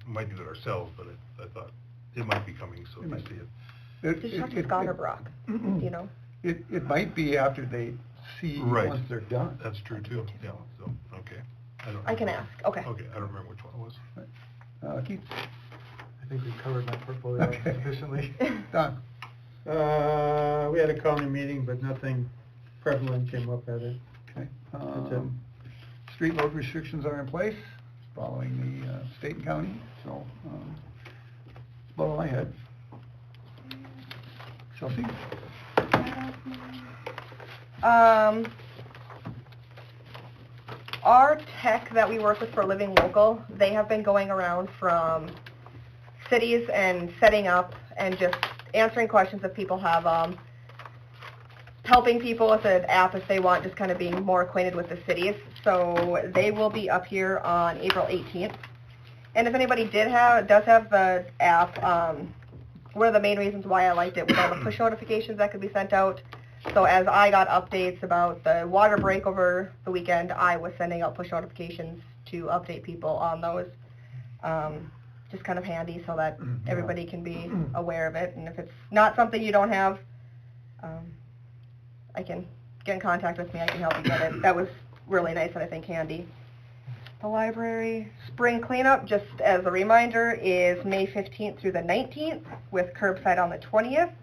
might do it ourselves, but I thought it might be coming, so It if you might. see it. Did you talk to Scott or Brock? Do you know? It might be after they see Right. once they're done. That's true too, yeah, so, okay. I can ask, okay. Okay, I don't remember which one it was. Keith? I think we've covered my portfolio Okay. sufficiently. Don? We had a county meeting, but nothing prevalent came up at it. Okay. That's it. Street load restrictions are in place following the state and county, so, that's about all I had. Chelsea? Our tech that we work with for Living Local, they have been going around from cities and setting up and just answering questions if people have, helping people with an app if they want, just kind of being more acquainted with the cities. So they will be up here on April 18th. And if anybody does have the app, one of the main reasons why I liked it was all the push notifications that could be sent out. So as I got updates about the water break over the weekend, I was sending out push notifications to update people on those. Just kind of handy so that everybody can be aware of it. And if it's not something you don't have, I can get in contact with me. I can help you get it. That was really nice and I think handy. The library spring cleanup, just as a reminder, is May 15th through the 19th with curbside on the 20th.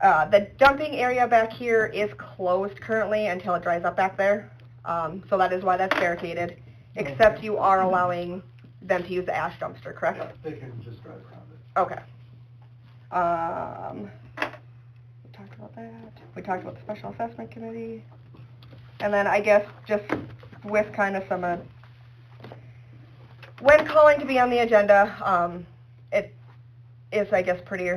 The dumping area back here is closed currently until it dries up back there. So that is why that's barricaded, except you are allowing them to use the ash dumpster, correct? Yeah, they can just drive around it. Okay. We talked about that. We talked about the special assessment committee. And then I guess just with kind of some, when calling to be on the agenda, it is, I guess, pretty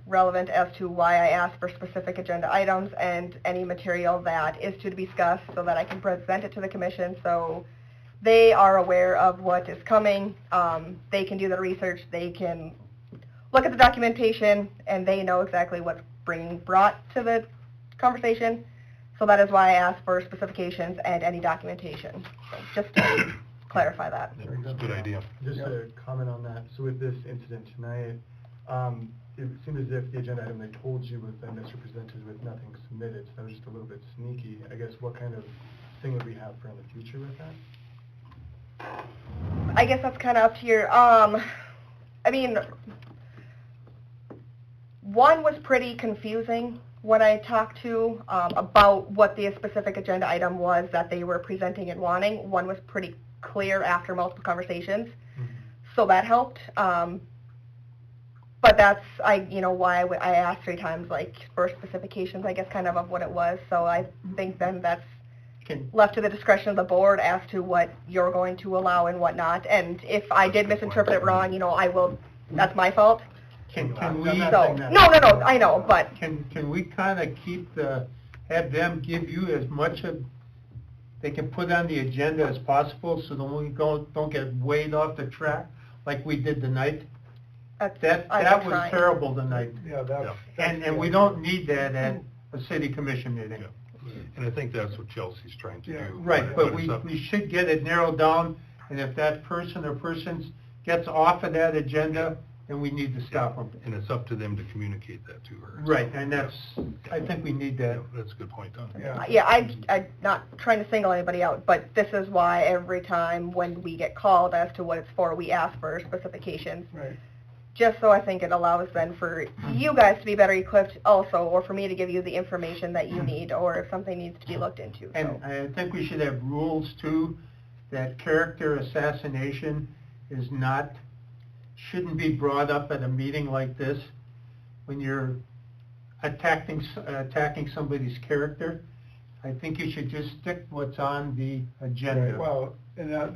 relevant as to why I asked for specific agenda items and any material that is to be discussed so that I can present it to the commission so they are aware of what is coming. They can do the research, they can look at the documentation, and they know exactly what's being brought to the conversation. So that is why I asked for specifications and any documentation. So just to clarify that. That's a good idea. Just a comment on that. So with this incident tonight, it seemed as if the agenda item they told you was then misrepresented with nothing submitted. So that was just a little bit sneaky. I guess what kind of thing would we have for in the future with that? I guess that's kind of up to your, I mean, one was pretty confusing when I talked to about what the specific agenda item was that they were presenting and wanting. One was pretty clear after multiple conversations, so that helped. But that's, why I asked 3 times, like, for specifications, I guess, kind of what it was. So I think then that's left to the discretion of the board as to what you're going to allow and what not. And if I did misinterpret it wrong, I will, that's my fault. Can we? So, no, I know, but. Can we kind of have them give you as much of, they can put on the agenda as possible so that we don't get weighed off the track like we did tonight? That was terrible tonight. Yeah, that's. And we don't need that at a city commission meeting. Yeah. And I think that's what Chelsea's trying to do. Right, but we should get it narrowed down, and if that person or persons gets off of that agenda, then we need to stop them. And it's up to them to communicate that to her. Right, and that's, I think we need that. Yeah, that's a good point, Don. Yeah, I'm not trying to single anybody out, but this is why every time when we get called as to what it's for, we ask for specifications. Right. Just so I think it allows then for you guys to be better equipped also, or for me to give you the information that you need, or if something needs to be looked into. And I think we should have rules too, that character assassination shouldn't be brought up at a meeting like this when you're attacking somebody's character. I think you should just stick what's on the agenda. Right. Well, and I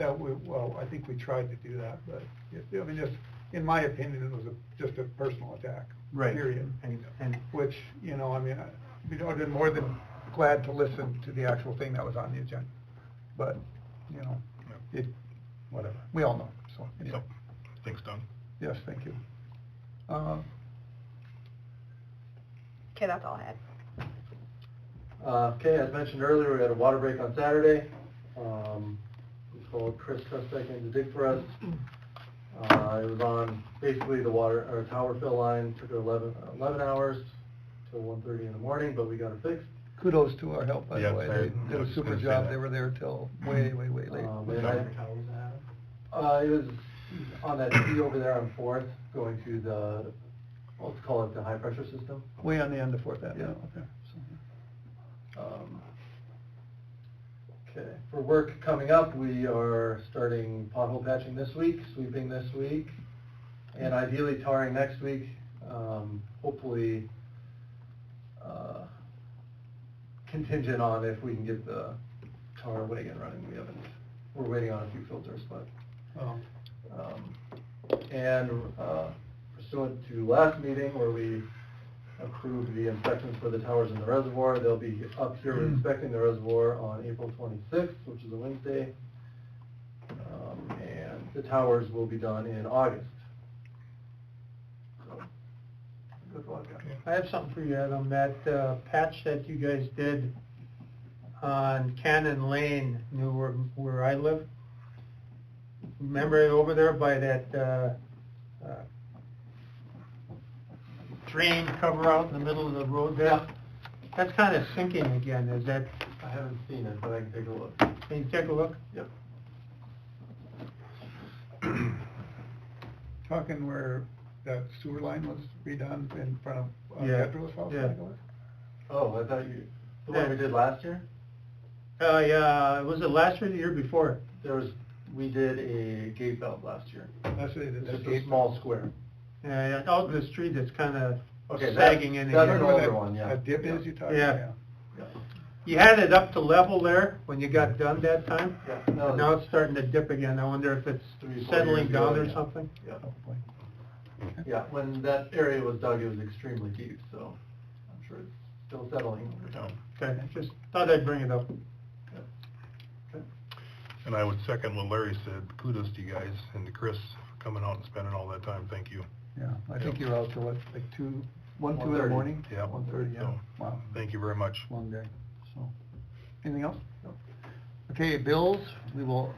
think we tried to do that, but, I mean, just, in my opinion, it was just a personal attack. Right. Period. And Which, I mean, we would have been more than glad to listen to the actual thing that was on the agenda. But, whatever. We all know, so. Anyway. Thanks, Don. Yes, thank you. Okay, that's all I had. Okay, as mentioned earlier, we had a water break on Saturday. We called Chris Kuspek in to dig for us. It was on basically the tower fill line. Took 11 hours till 1:30 in the morning, but we got it fixed. Kudos to our help, by the Yes, way. I They did was a just super gonna say job. that. They were there till way late. It was on that T over there on Fourth, going to the, let's call it the high pressure system. Way on the end of Fourth Avenue, Yeah. okay. So, Okay, for work coming up, we are starting pothole patching this week, sweeping this week, and ideally tarring next week. Hopefully, contingent on if we can get the tar wagon running. We're waiting on a few filters, but. And pursuant to last meeting where we approved the inspections for the towers in the reservoir, they'll be up here inspecting the reservoir on April 26th, which is a Wednesday. And the towers will be done in August. So, good luck. I have something for you, Adam. That patch that you guys did on Cannon Lane, where I live. Remember over there by that drain cover out in the middle of the road there? Yeah. That's kind of sinking again. Is that? I haven't seen it, but I can take a look. Can you take a look? Yep. talking where that sewer line was redone in front of Yeah. Pedro's house, I Yeah. think it was? Oh, I thought the one we did last year? Yeah, was it last year or the year before? We did a gate valve last year. That's what it is. It's just a small square. Yeah, out in the street that's kind of Okay, sagging in that's again. an older one, yeah. That dip is you talking Yeah. about? You had it up to level there when you got done that time? Yeah. But now it's starting to dip again. I wonder if it's 3-4 settling years ago, down or yeah. something? Yeah. Probably. Yeah, when that area was dug, it was extremely deep, so I'm sure it's still settling over time. Okay, just thought I'd bring it up. And I would second what Larry said, kudos to you guys and to Chris for coming out and spending all that time, thank you. Yeah, I think you were out till what, like 1, 2 in the 1:30. morning? Yeah. 1:30, yeah. So, Wow, Thank you very much. long day, so. Anything else? No. Okay, bills, we will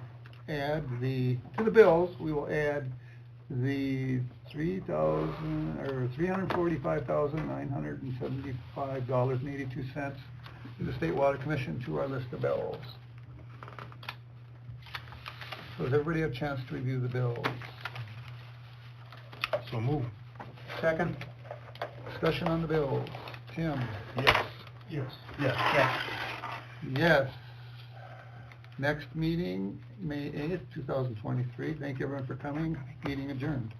add to the bills, we will add the $345,975.82 to the State Water Commission to our list of bills. So does everybody have a chance to review the bills? So move. Second? Discussion on the bills. Tim? Yes. Yes. Yes. Yes. Next meeting, May 8th, 2023. Thank you everyone for coming. Meeting adjourned.